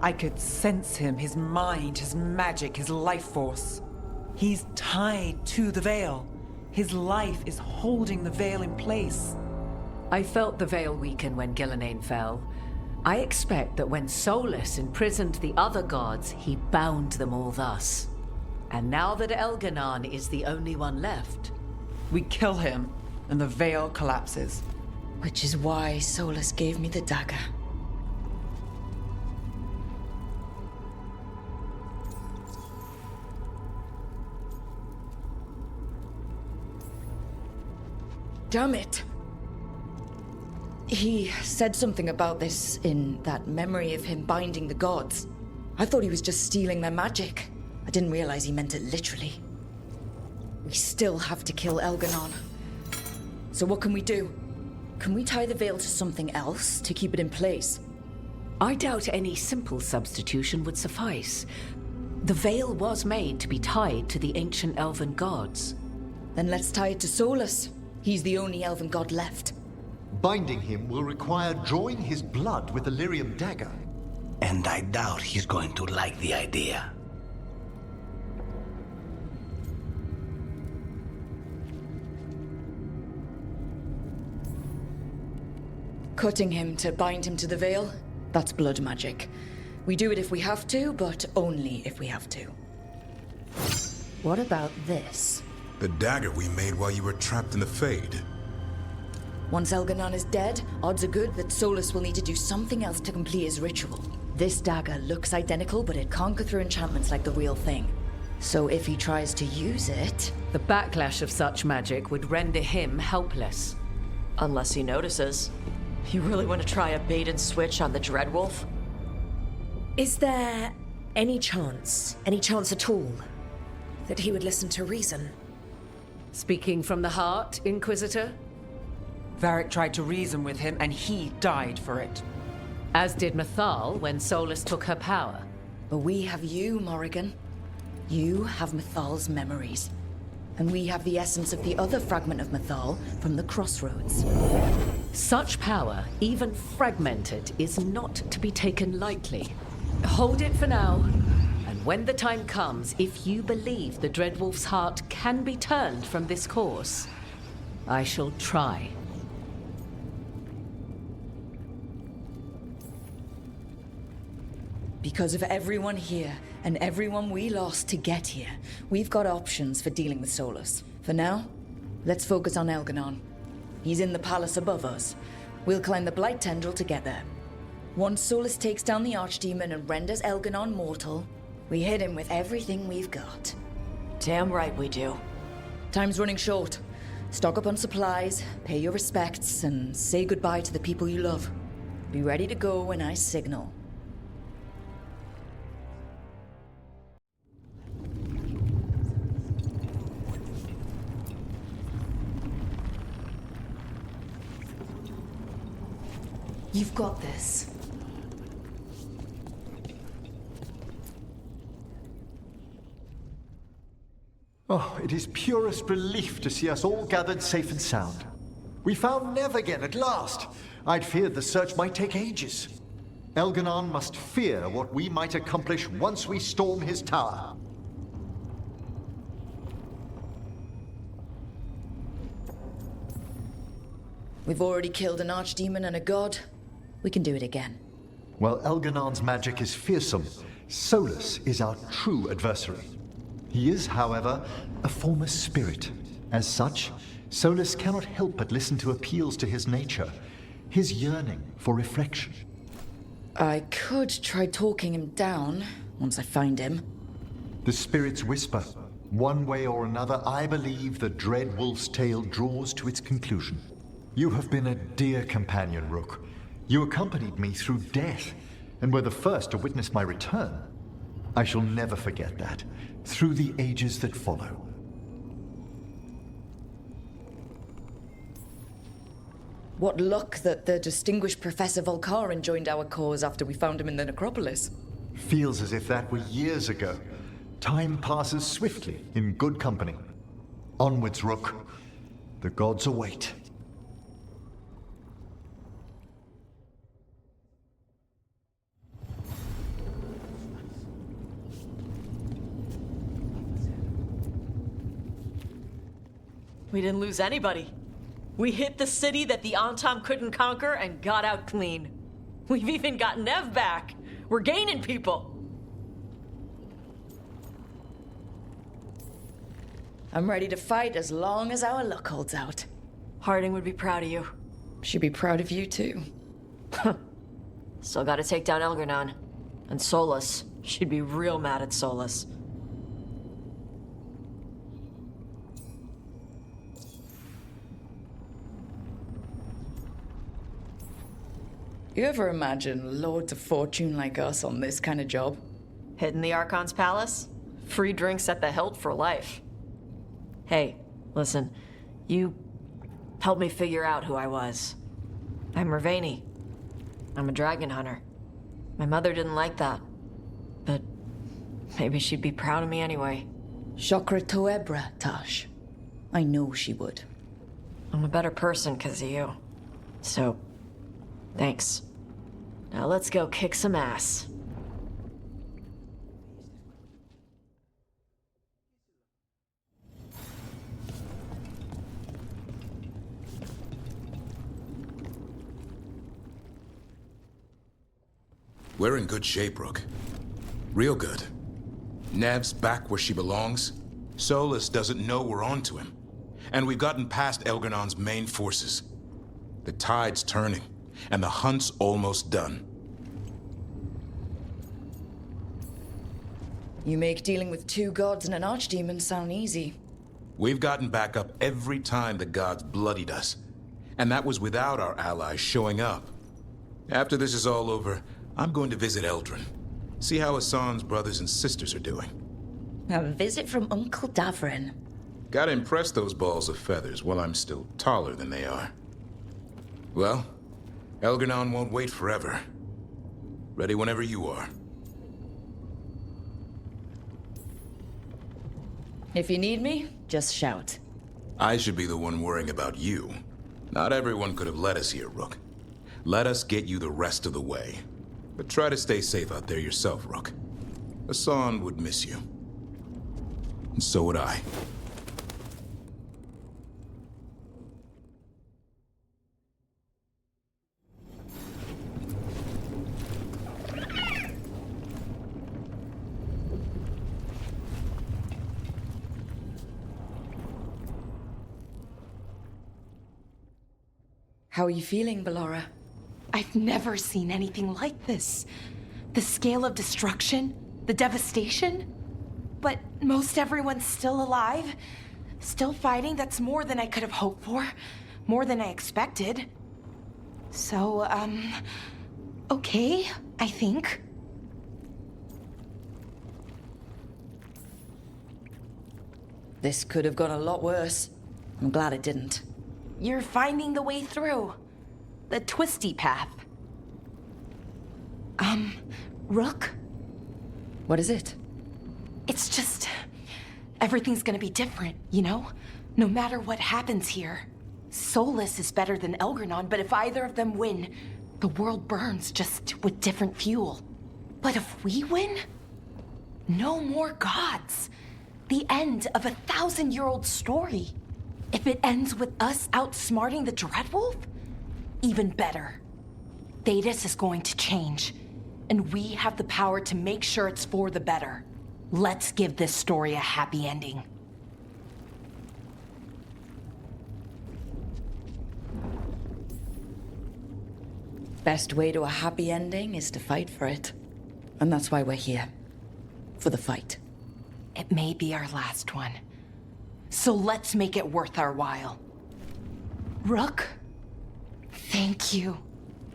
I could sense him, his mind, his magic, his life force. He's tied to the Veil. His life is holding the Veil in place. I felt the Veil weaken when Gillenane fell. I expect that when Solus imprisoned the other gods, he bound them all thus. And now that Elgar'nan is the only one left... We kill him, and the Veil collapses. Which is why Solus gave me the dagger. Damn it! He said something about this in that memory of him binding the gods. I thought he was just stealing their magic. I didn't realize he meant it literally. We still have to kill Elgar'nan. So what can we do? Can we tie the veil to something else to keep it in place? I doubt any simple substitution would suffice. The veil was made to be tied to the ancient elven gods. Then let's tie it to Solus. He's the only elven god left. Binding him will require drawing his blood with the lyrium dagger. And I doubt he's going to like the idea. Cutting him to bind him to the veil? That's blood magic. We do it if we have to, but only if we have to. What about this? The dagger we made while you were trapped in the Fade. Once Elgar'nan is dead, odds are good that Solus will need to do something else to complete his ritual. This dagger looks identical, but it can't go through enchantments like the real thing. So if he tries to use it... The backlash of such magic would render him helpless. Unless he notices. You really want to try a bait and switch on the Dreadwolf? Is there any chance at all, that he would listen to reason? Speaking from the heart, Inquisitor? Varric tried to reason with him, and he died for it. As did Mythal when Solus took her power. But we have you, Morrigan. You have Mythal's memories. And we have the essence of the other fragment of Mythal from the Crossroads. Such power, even fragmented, is not to be taken lightly. Hold it for now. And when the time comes, if you believe the Dreadwolf's heart can be turned from this course, I shall try. Because of everyone here, and everyone we lost to get here, we've got options for dealing with Solus. For now, let's focus on Elgar'nan. He's in the palace above us. We'll climb the Blight Tendril to get there. Once Solus takes down the Archdemon and renders Elgar'nan mortal, we hit him with everything we've got. Damn right we do. Time's running short. Stock up on supplies, pay your respects, and say goodbye to the people you love. Be ready to go when I signal. You've got this. Oh, it is purest relief to see us all gathered safe and sound. We found Nev again at last. I'd feared the search might take ages. Elgar'nan must fear what we might accomplish once we storm his tower. We've already killed an archdemon and a god. We can do it again. While Elgar'nan's magic is fearsome, Solus is our true adversary. He is, however, a former spirit. As such, Solus cannot help but listen to appeals to his nature, his yearning for reflection. I could try talking him down, once I find him. The spirits whisper. One way or another, I believe the dread wolf's tale draws to its conclusion. You have been a dear companion, Rook. You accompanied me through death, and were the first to witness my return. I shall never forget that, through the ages that follow. What luck that the distinguished Professor Volkaren joined our cause after we found him in the necropolis. Feels as if that were years ago. Time passes swiftly in good company. Onwards, Rook. The gods await. We didn't lose anybody. We hit the city that the Antam couldn't conquer and got out clean. We've even got Nev back. We're gaining people. I'm ready to fight as long as our luck holds out. Harding would be proud of you. She'd be proud of you too. Still gotta take down Elgar'nan. And Solus. She'd be real mad at Solus. You ever imagine lords of fortune like us on this kind of job? Hitting the Archon's palace? Free drinks at the hilt for life. Hey, listen. You helped me figure out who I was. I'm Mervani. I'm a dragon hunter. My mother didn't like that. But maybe she'd be proud of me anyway. Chakra Toebra, Tash. I know she would. I'm a better person because of you. So, thanks. Now let's go kick some ass. We're in good shape, Rook. Real good. Nev's back where she belongs. Solus doesn't know we're onto him. And we've gotten past Elgar'nan's main forces. The tide's turning, and the hunt's almost done. You make dealing with two gods and an archdemon sound easy. We've gotten back up every time the gods bloodied us. And that was without our allies showing up. After this is all over, I'm going to visit Eldrin. See how Hassan's brothers and sisters are doing. A visit from Uncle Davrin. Gotta impress those balls of feathers while I'm still taller than they are. Well, Elgar'nan won't wait forever. Ready whenever you are. If you need me, just shout. I should be the one worrying about you. Not everyone could have led us here, Rook. Let us get you the rest of the way. But try to stay safe out there yourself, Rook. Hassan would miss you. And so would I. How are you feeling, Ballora? I've never seen anything like this. The scale of destruction, the devastation. But most everyone's still alive, still fighting. That's more than I could have hoped for, more than I expected. So, okay, I think. This could have gone a lot worse. I'm glad it didn't. You're finding the way through. The twisty path. Rook? What is it? It's just... everything's gonna be different, you know? No matter what happens here. Solus is better than Elgar'nan, but if either of them win, the world burns just with different fuel. But if we win, no more gods. The end of a 1,000-year-old story. If it ends with us outsmarting the Dreadwolf, even better. Thedas is going to change, and we have the power to make sure it's for the better. Let's give this story a happy ending. Best way to a happy ending is to fight for it. And that's why we're here. For the fight. It may be our last one. So let's make it worth our while. Rook, thank you.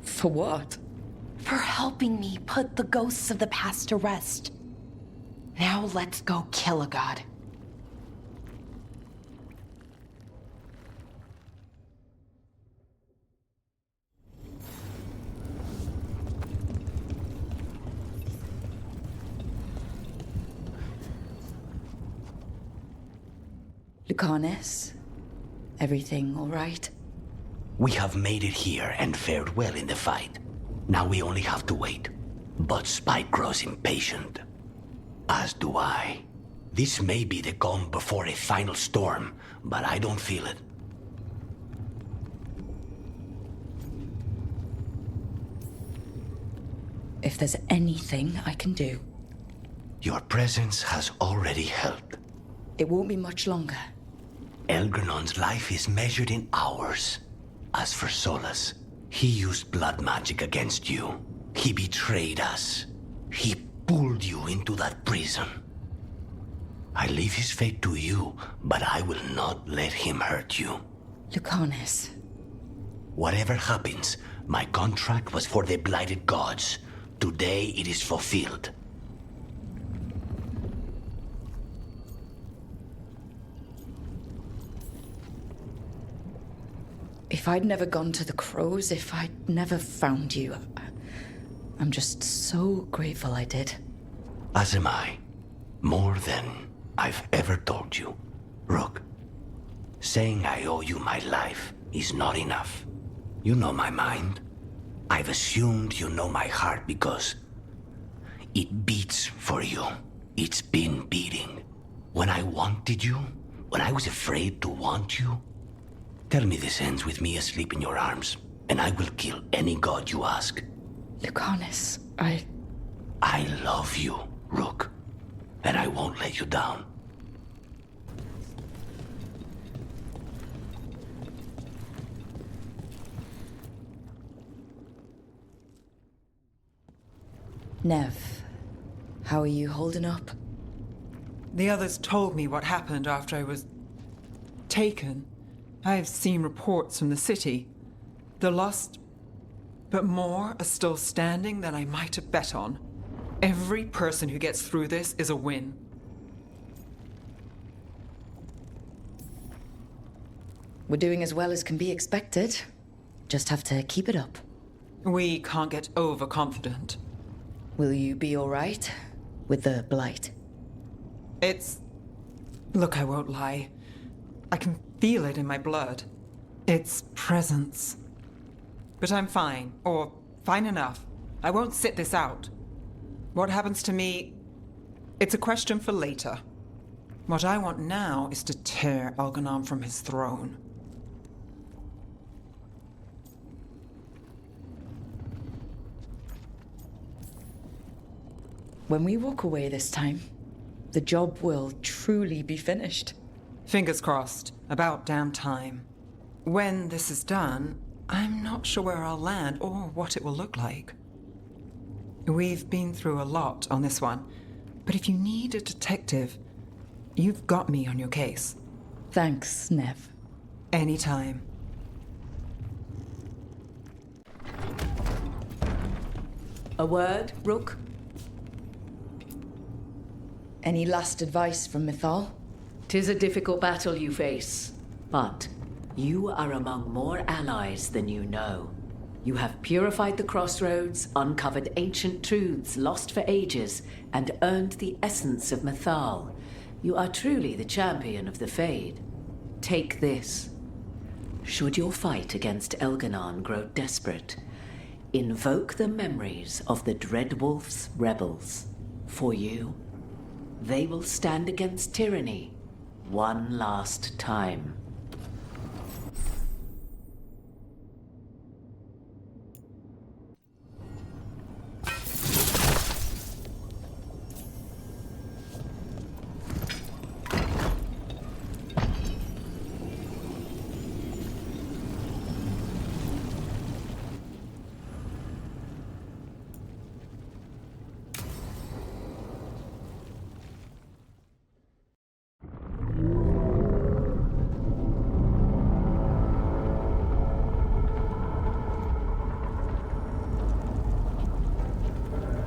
For what? For helping me put the ghosts of the past to rest. Now let's go kill a god. Lucanus, everything all right? We have made it here and fared well in the fight. Now we only have to wait. But Spike grows impatient. As do I. This may be the calm before a final storm, but I don't feel it. If there's anything I can do... Your presence has already helped. It won't be much longer. Elgar'nan's life is measured in hours. As for Solus, he used blood magic against you. He betrayed us. He pulled you into that prison. I leave his fate to you, but I will not let him hurt you. Lucanus. Whatever happens, my contract was for the blighted gods. Today it is fulfilled. If I'd never gone to the Crows, if I'd never found you, I'm just so grateful I did. As am I. More than I've ever told you. Rook, saying I owe you my life is not enough. You know my mind. I've assumed you know my heart because it beats for you. It's been beating. When I wanted you, when I was afraid to want you, tell me this ends with me asleep in your arms, and I will kill any god you ask. Lucanus, I love you, Rook, and I won't let you down. Nev, how are you holding up? The others told me what happened after I was taken. I've seen reports from the city. The lost, but more are still standing than I might have bet on. Every person who gets through this is a win. We're doing as well as can be expected. Just have to keep it up. We can't get overconfident. Will you be all right with the blight? Look, I won't lie. I can feel it in my blood. Its presence. But I'm fine, or fine enough. I won't sit this out. What happens to me, it's a question for later. What I want now is to tear Elgar'nan from his throne. When we walk away this time, the job will truly be finished. Fingers crossed. About damn time. When this is done, I'm not sure where I'll land or what it will look like. We've been through a lot on this one, but if you need a detective, you've got me on your case. Thanks, Nev. Anytime. A word, Rook? Any last advice from Mythal? 'Tis a difficult battle you face, but you are among more allies than you know. You have purified the crossroads, uncovered ancient truths lost for ages, and earned the essence of Mythal. You are truly the champion of the Fade. Take this. Should your fight against Elgar'nan grow desperate, invoke the memories of the Dreadwolf's rebels. For you, they will stand against tyranny one last time.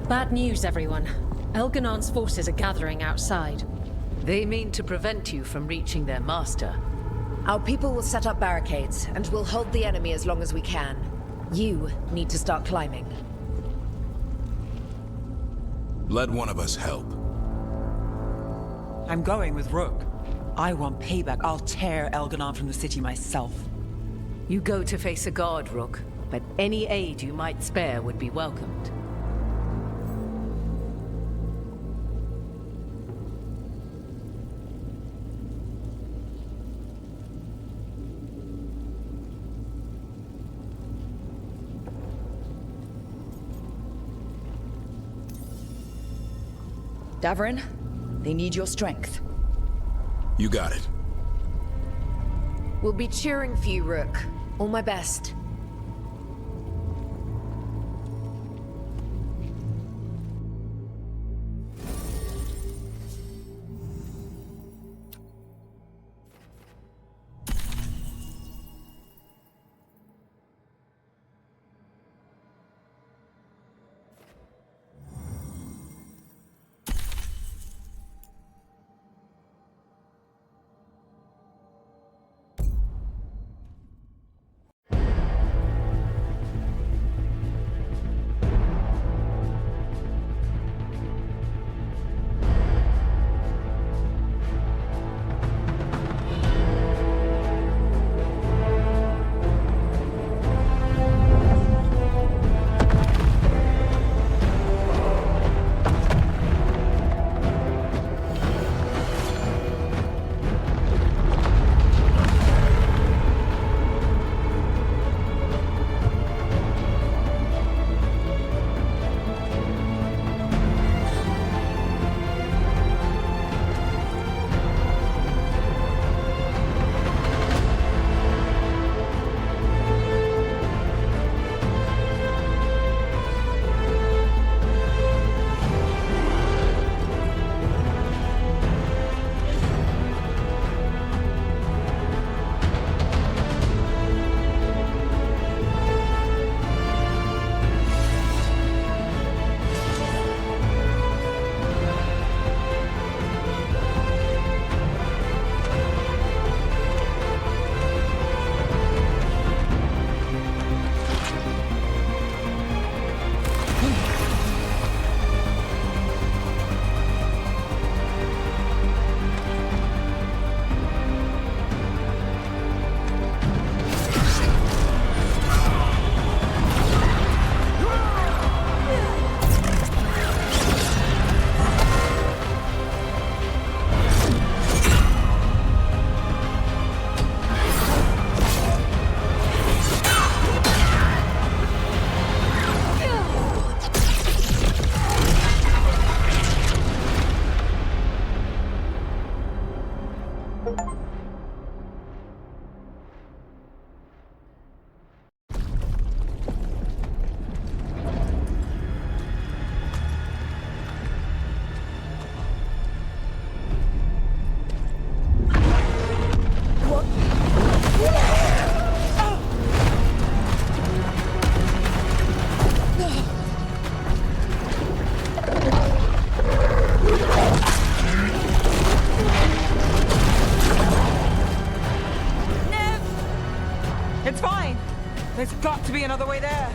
Bad news, everyone. Elgar'nan's forces are gathering outside. They mean to prevent you from reaching their master. Our people will set up barricades, and we'll hold the enemy as long as we can. You need to start climbing. Let one of us help. I'm going with Rook. I want payback. I'll tear Elgar'nan from the city myself. You go to face a guard, Rook, but any aid you might spare would be welcomed. Davrin, they need your strength. You got it. We'll be cheering for you, Rook. All my best. There's got to be another way there.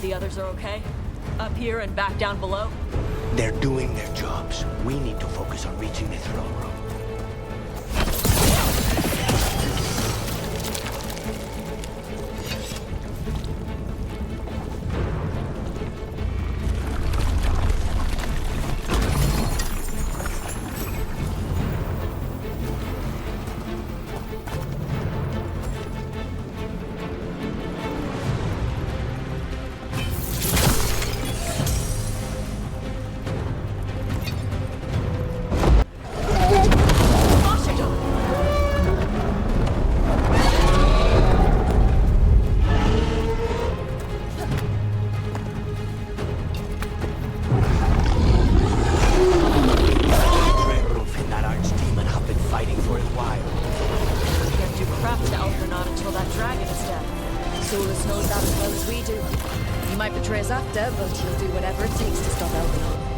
The others are okay? Up here and back down below? They're doing their jobs. We need to focus on reaching the throne room. But he'll do whatever it takes to stop Elgar'nan.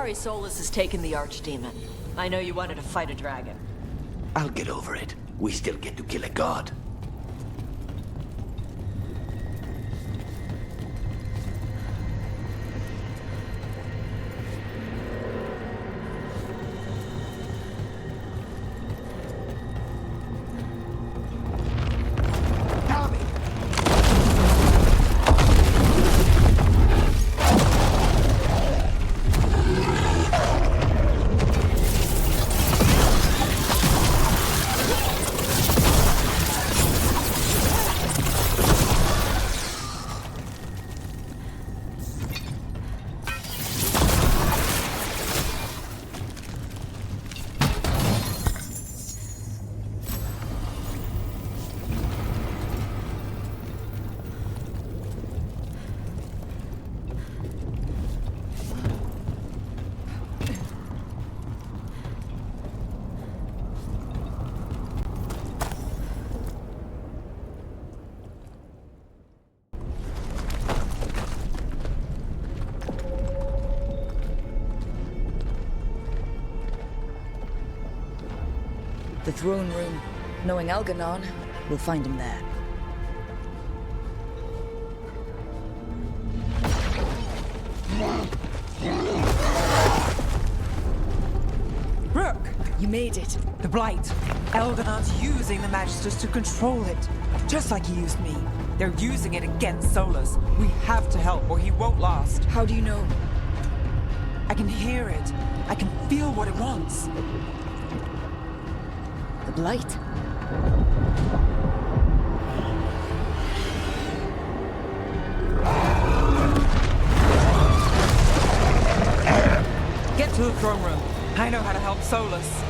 sorry Solus has taken the Archdemon. I know you wanted to fight a dragon. I'll get over it. We still get to kill a god. The throne room. Knowing Elgar'nan, we'll find him there. Rook! You made it. The Blight. Elgar'nan's using the Magisters to control it. Just like he used me. They're using it against Solus. We have to help or he won't last. How do you know? I can hear it. I can feel what it wants. The Blight. Get to the throne room. I know how to help Solus.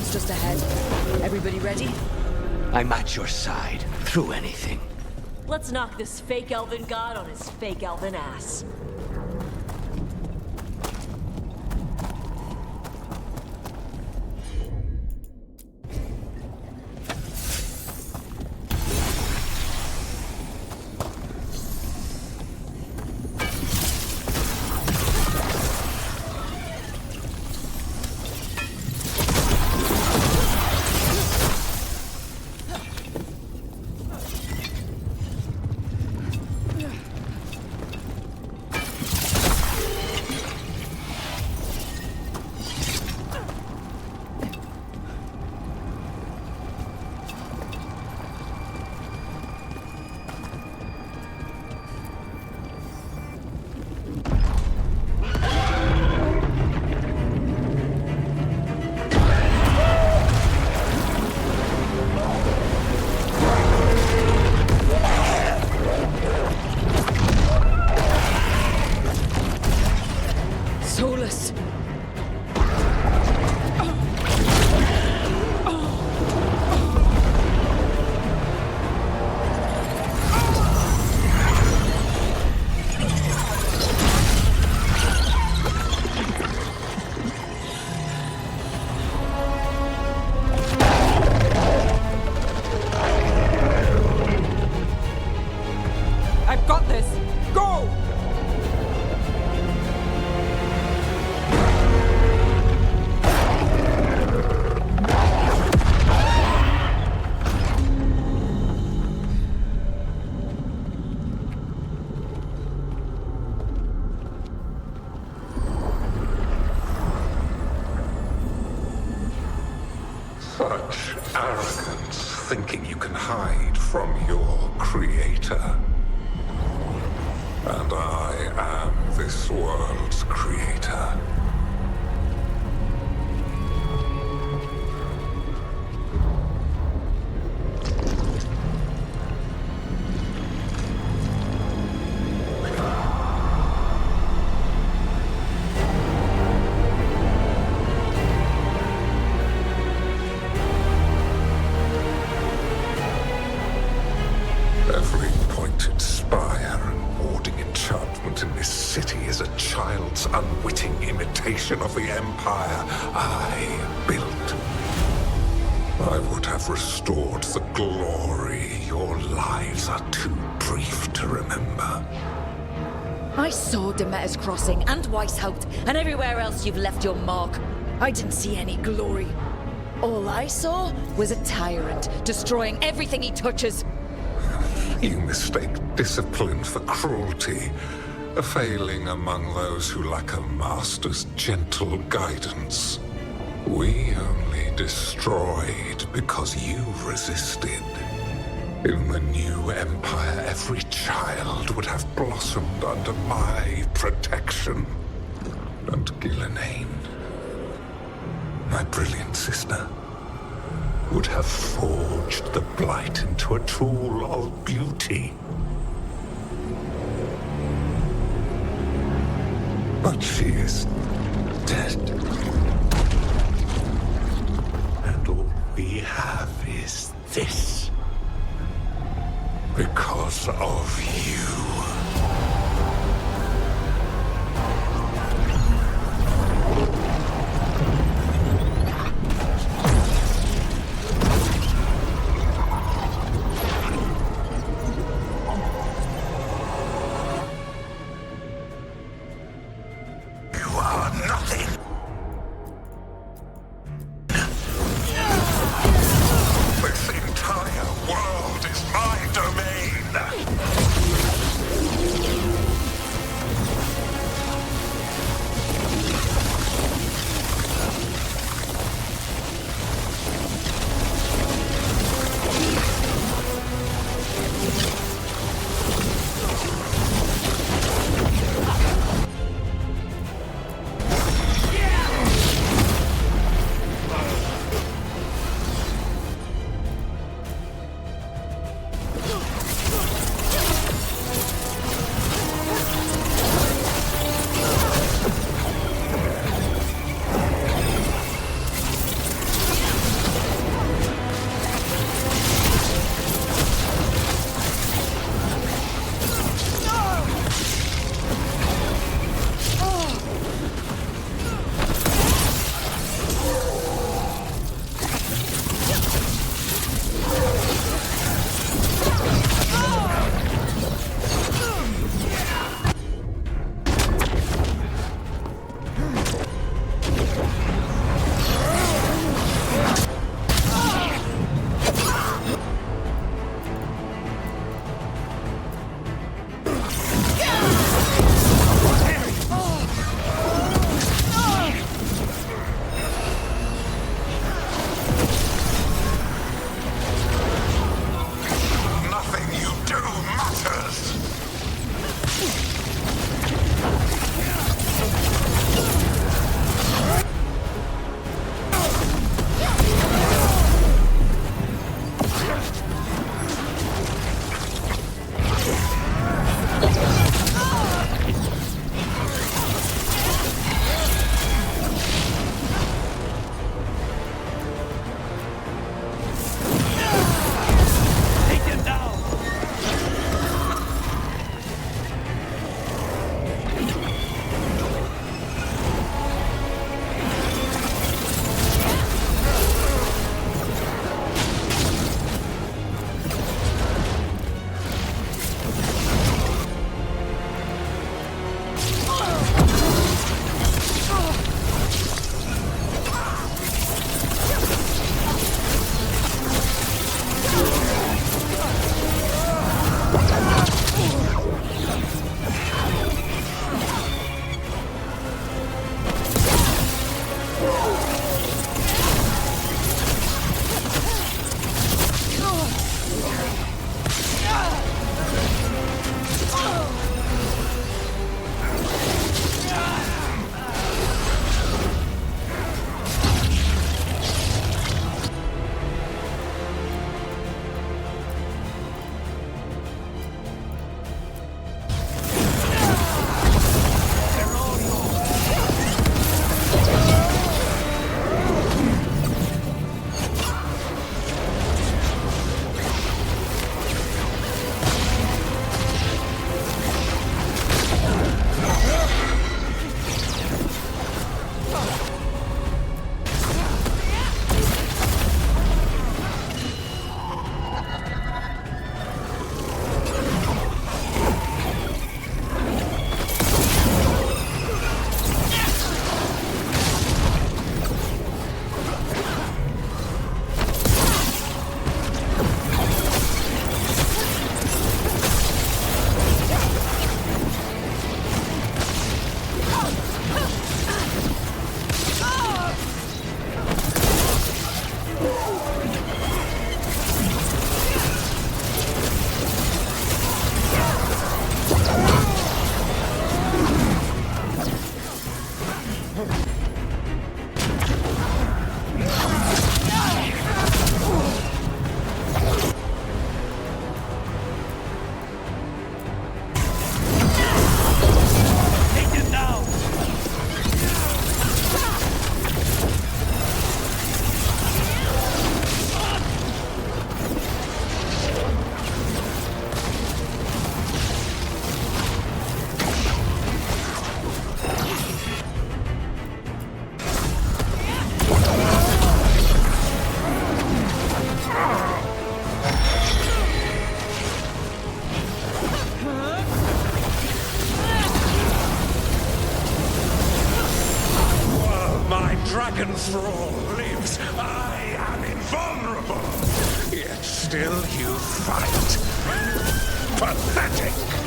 battle's just ahead. Everybody ready? I'm at your side, through anything. Let's knock this fake elven god on his fake elven ass. Solus! I've got this! Go! Such arrogance, thinking you can hide from your creator. And I am this world's creator. Every pointed spire and warding enchantment in this city is a child's unwitting imitation of the empire I built. I would have restored the glory. Your lives are too brief to remember. I saw Demeter's Crossing and Weishaupt and everywhere else you've left your mark. I didn't see any glory. All I saw was a tyrant destroying everything he touches. You mistake discipline for cruelty, a failing among those who lack a master's gentle guidance. We only destroyed because you resisted. In the new empire, every child would have blossomed under my protection. And Gillenane, my brilliant sister, would have forged the blight into a tool of beauty. But she is dead. And all we have is this. Because of you. all lives. I am invulnerable. Yet still you fight. Pathetic.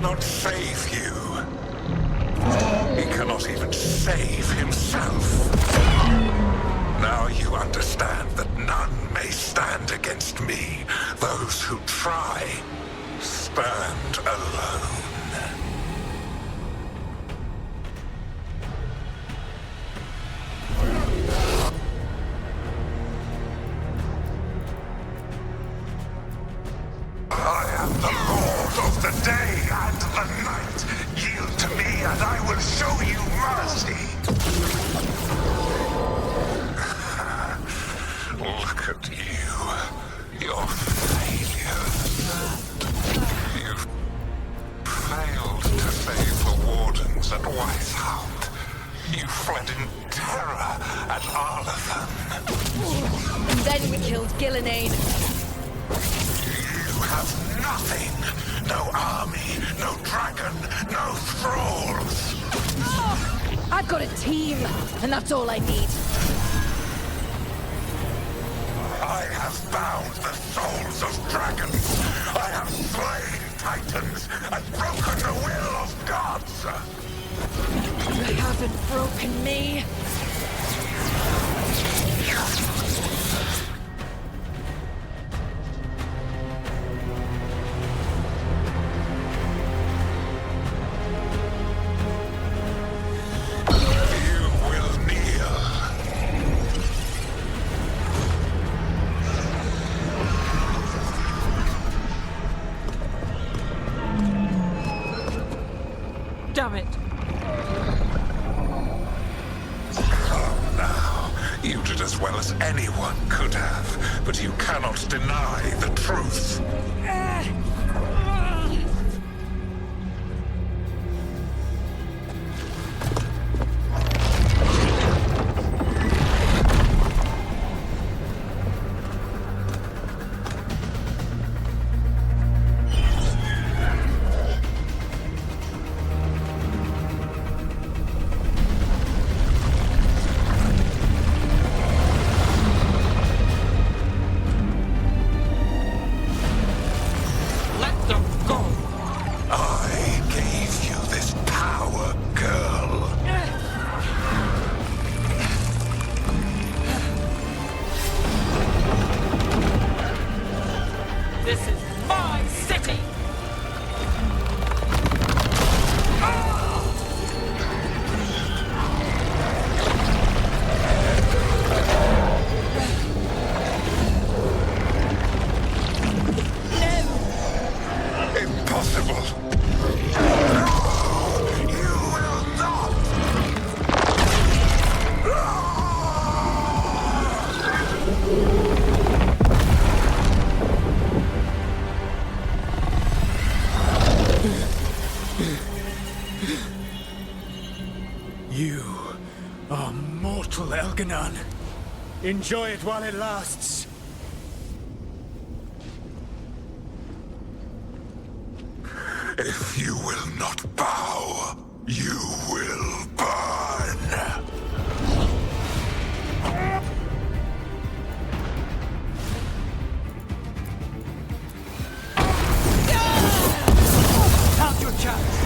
cannot save you. He cannot even save himself. Now you understand that none may stand stand against me. Those who try stand alone. I am the Lord of the day and the night. Yield to me and I will show you mercy. Look at you. Your failures. You've failed to save the wardens at Weishaupt. You fled in terror at Arlathan. And then we killed Gillenane. You have nothing. No army, no dragon, no thralls. Oh, I've got a team, and that's all I need. I have bound the souls of dragons. I have slain titans and broken the will of gods. You haven't broken me. Damn it! Come now. You did as well as anyone could have, but you cannot deny the truth. You are mortal, Elgar'nan. Enjoy it while it lasts. If you will not bow, you will burn. Count your chance.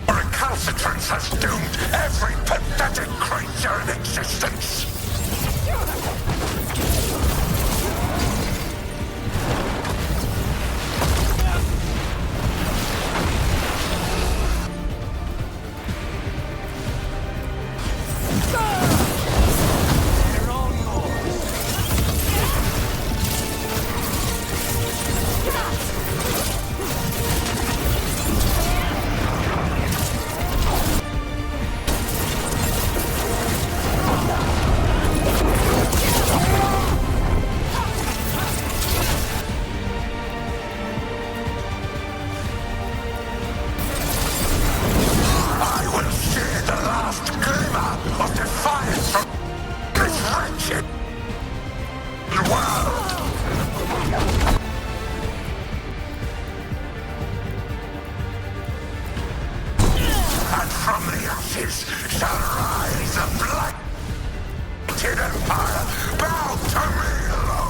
Recalcitrance has doomed every pathetic creature in existence. bloated empire bow to me alone!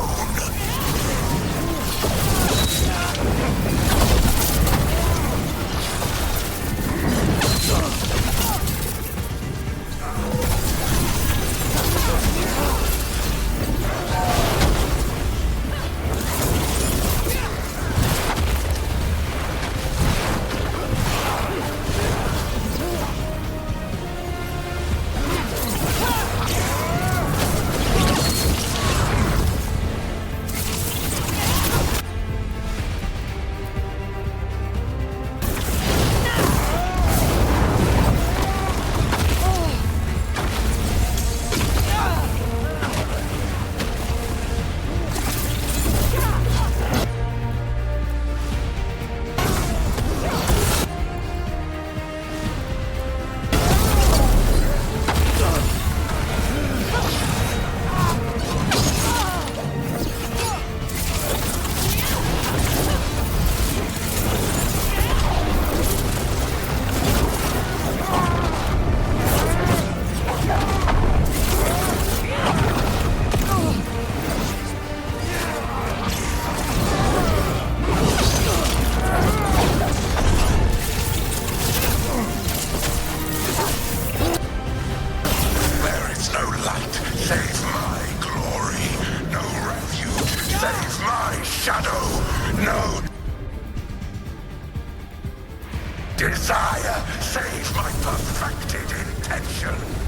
Desire, save my perfected intention!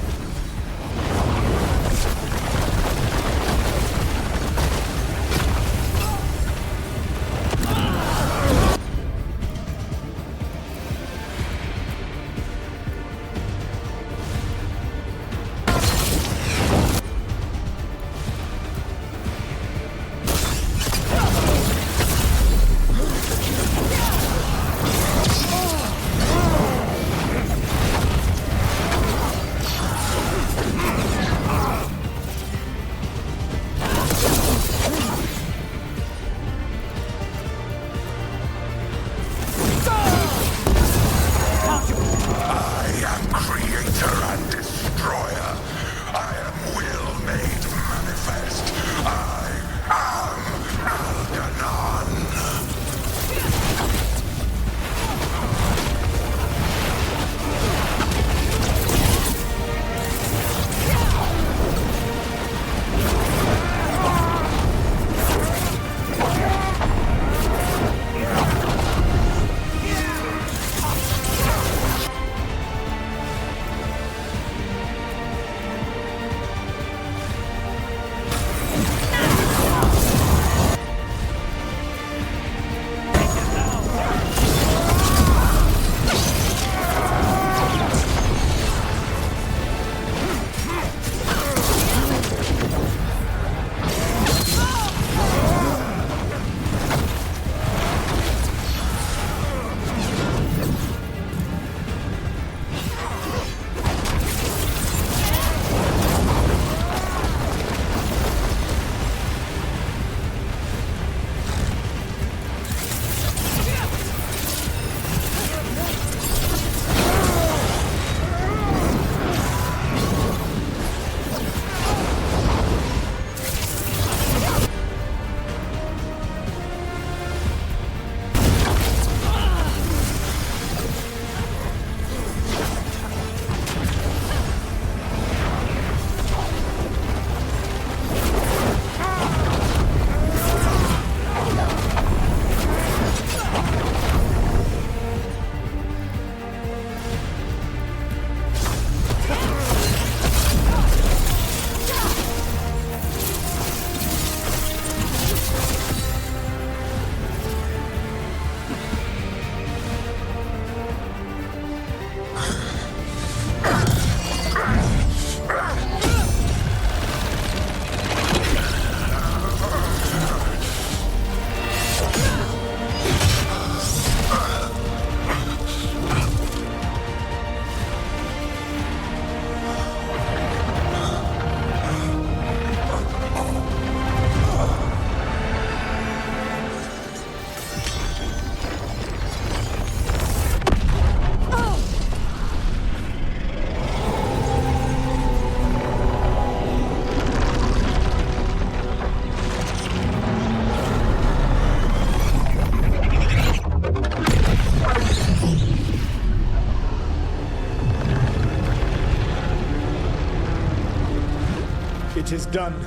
It is done.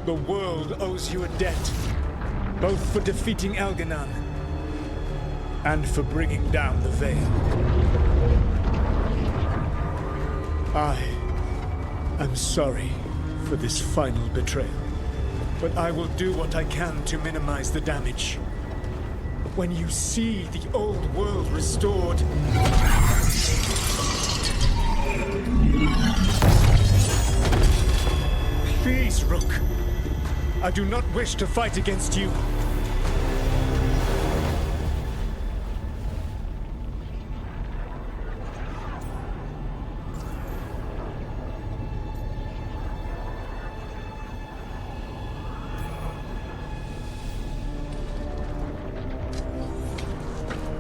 The world owes you a debt, both for defeating Elgar'nan and for bringing down the Veil. I am sorry for this final betrayal, but I will do what I can to minimize the damage. When you see the old world restored, please, Rook. I do not wish to fight against you.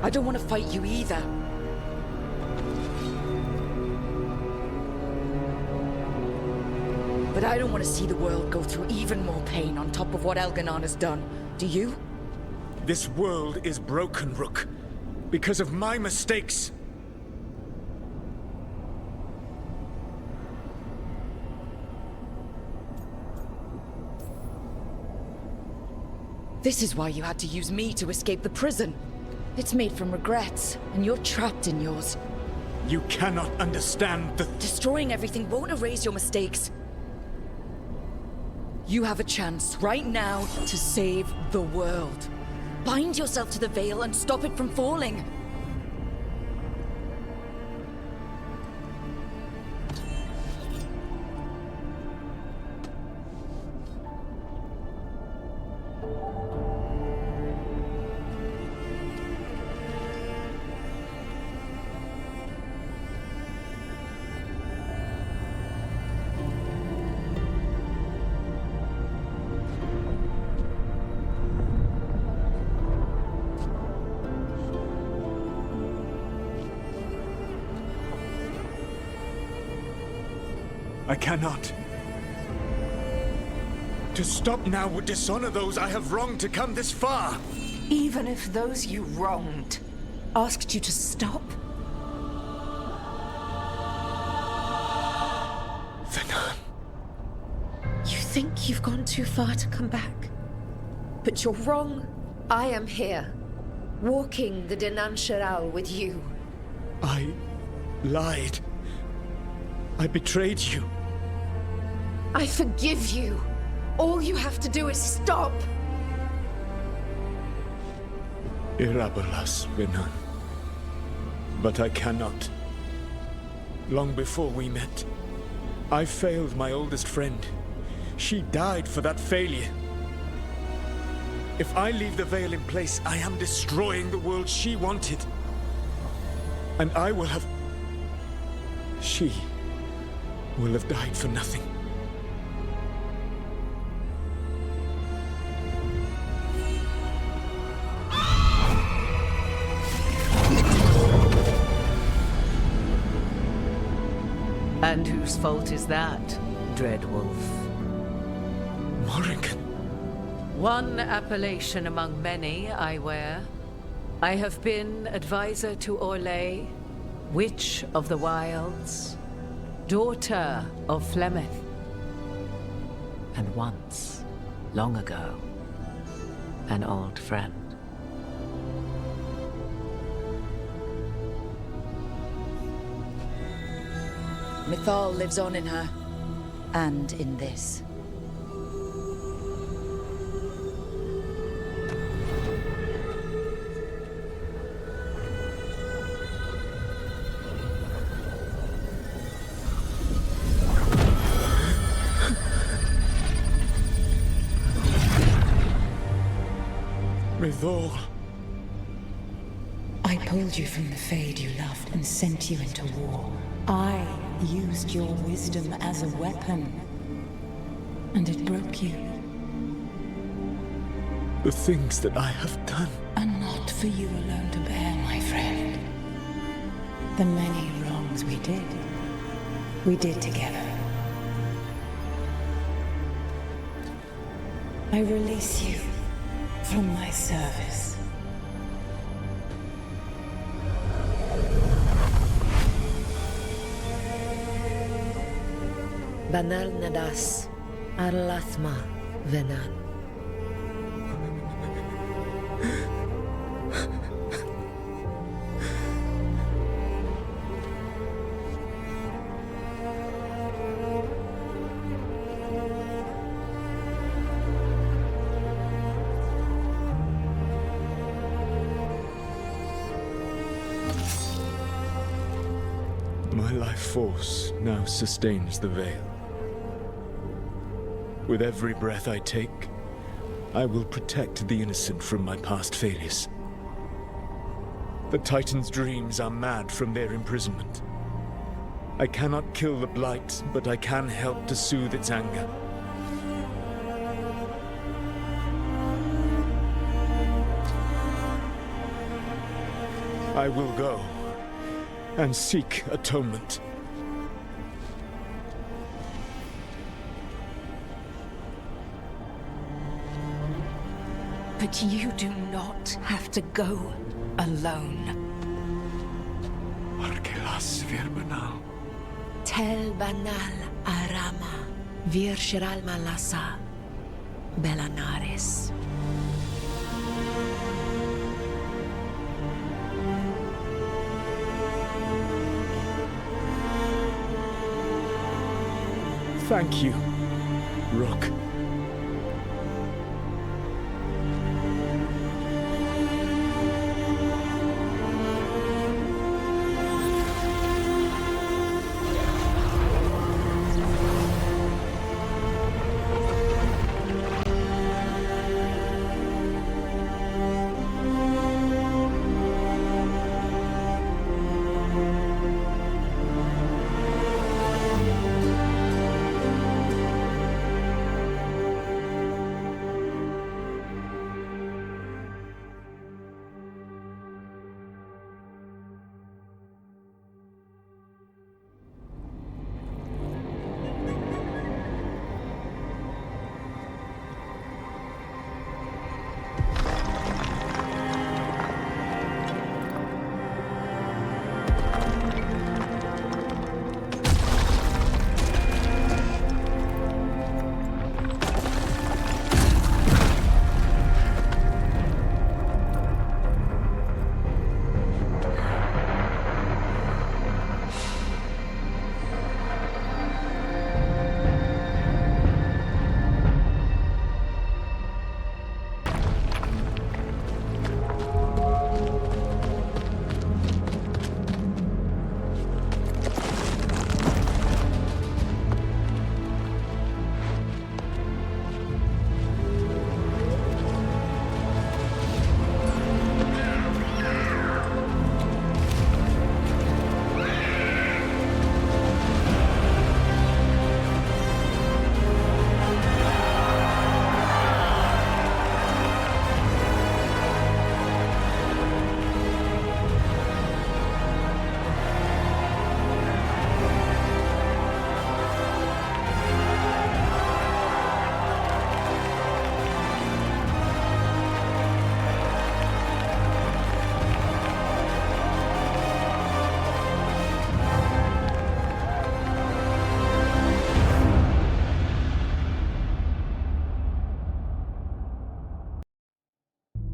I don't want to fight you either. But I don't want to see the world go through even more pain on top of what Elgar'nan has done. Do you? This world is broken, Rook, because of my mistakes. This is why you had to use me to escape the prison. It's made from regrets, and you're trapped in yours. You cannot understand the... Destroying everything won't erase your mistakes. You have a chance right now to save the world. Bind yourself to the Veil and stop it from falling. I cannot. To stop now would dishonor those I have wronged to come this far. Even if those you wronged asked you to stop? Venan. You think you've gone too far to come back? But you're wrong. I am here, walking the Dinan Sharal with you. I lied. I betrayed you. I forgive you. All you have to do is stop. Irabolas, Venan. But I cannot. Long before we met, I failed my oldest friend. She died for that failure. If I leave the Veil in place, I am destroying the world she wanted. And I will have... She will have died for nothing. And whose fault is that, Dreadwolf? Morrigan. One appellation among many, I wear. I have been advisor to Orlais, Witch of the Wilds, daughter of Flemeth, and once, long ago, an old friend. Mythal lives on in her, and in this. Mythal. I pulled you from the Fade you loved and sent you into war. I used your wisdom as a weapon, and it broke you. The things that I have done are not for you alone to bear, my friend. The many wrongs we did together. I release you from my service. Banal nadas, arlathma venan. My life force now sustains the Veil. With every breath I take, I will protect the innocent from my past failures. The Titan's dreams are mad from their imprisonment. I cannot kill the Blight, but I can help to soothe its anger. I will go and seek atonement. But you do not have to go alone. Arkelas virbanal. Tel banal arama, vir shiral malasa, belanaris. Thank you, Rook.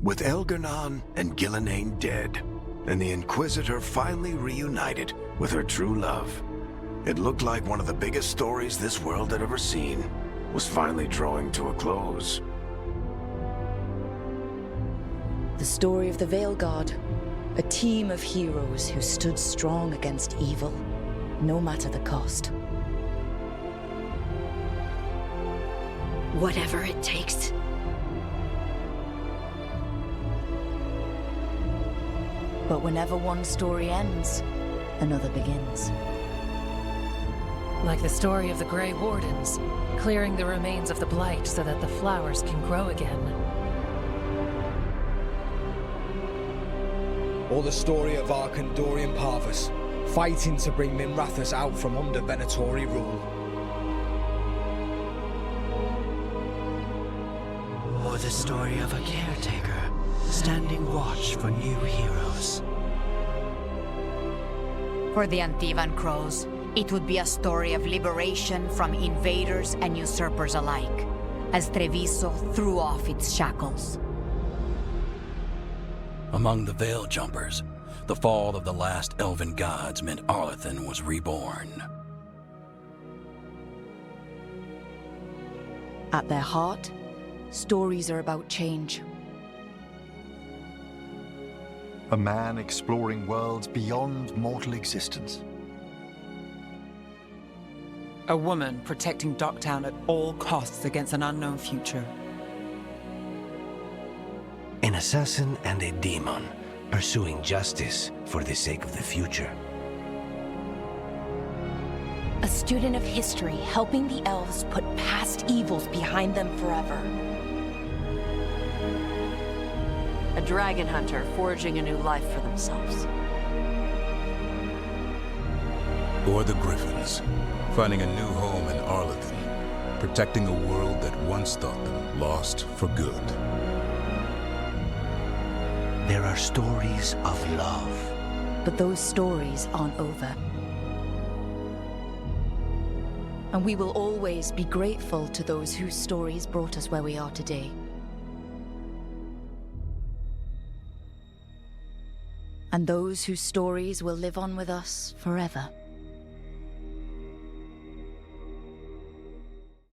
With Elgar'nan and Gillenane dead, and the Inquisitor finally reunited with her true love, it looked like one of the biggest stories this world had ever seen was finally drawing to a close. The story of the Veilguard, a team of heroes who stood strong against evil, no matter the cost. Whatever it takes. But whenever one story ends, another begins. Like the story of the Grey Wardens, clearing the remains of the Blight so that the flowers can grow again. Or the story of Arkandorian Parvus, fighting to bring Minrathous out from under Venatori rule. Or the story of a caretaker, standing watch for new heroes. For the Antivan Crows, It would be a story of liberation from invaders and usurpers alike, as Treviso threw off its shackles. Among the Veil Jumpers, the fall of the last elven gods meant Arlathan was reborn. At their heart, stories are about change. A man exploring worlds beyond mortal existence. A woman protecting Docktown at all costs against an unknown future. An assassin and a demon, pursuing justice for the sake of the future. A student of history, helping the elves put past evils behind them forever. A dragon hunter forging a new life for themselves. Or the Griffins, finding a new home in Arlathan, protecting a world that once thought them lost for good. There are stories of love. But those stories aren't over. And we will always be grateful to those whose stories brought us where we are today. And those whose stories will live on with us forever.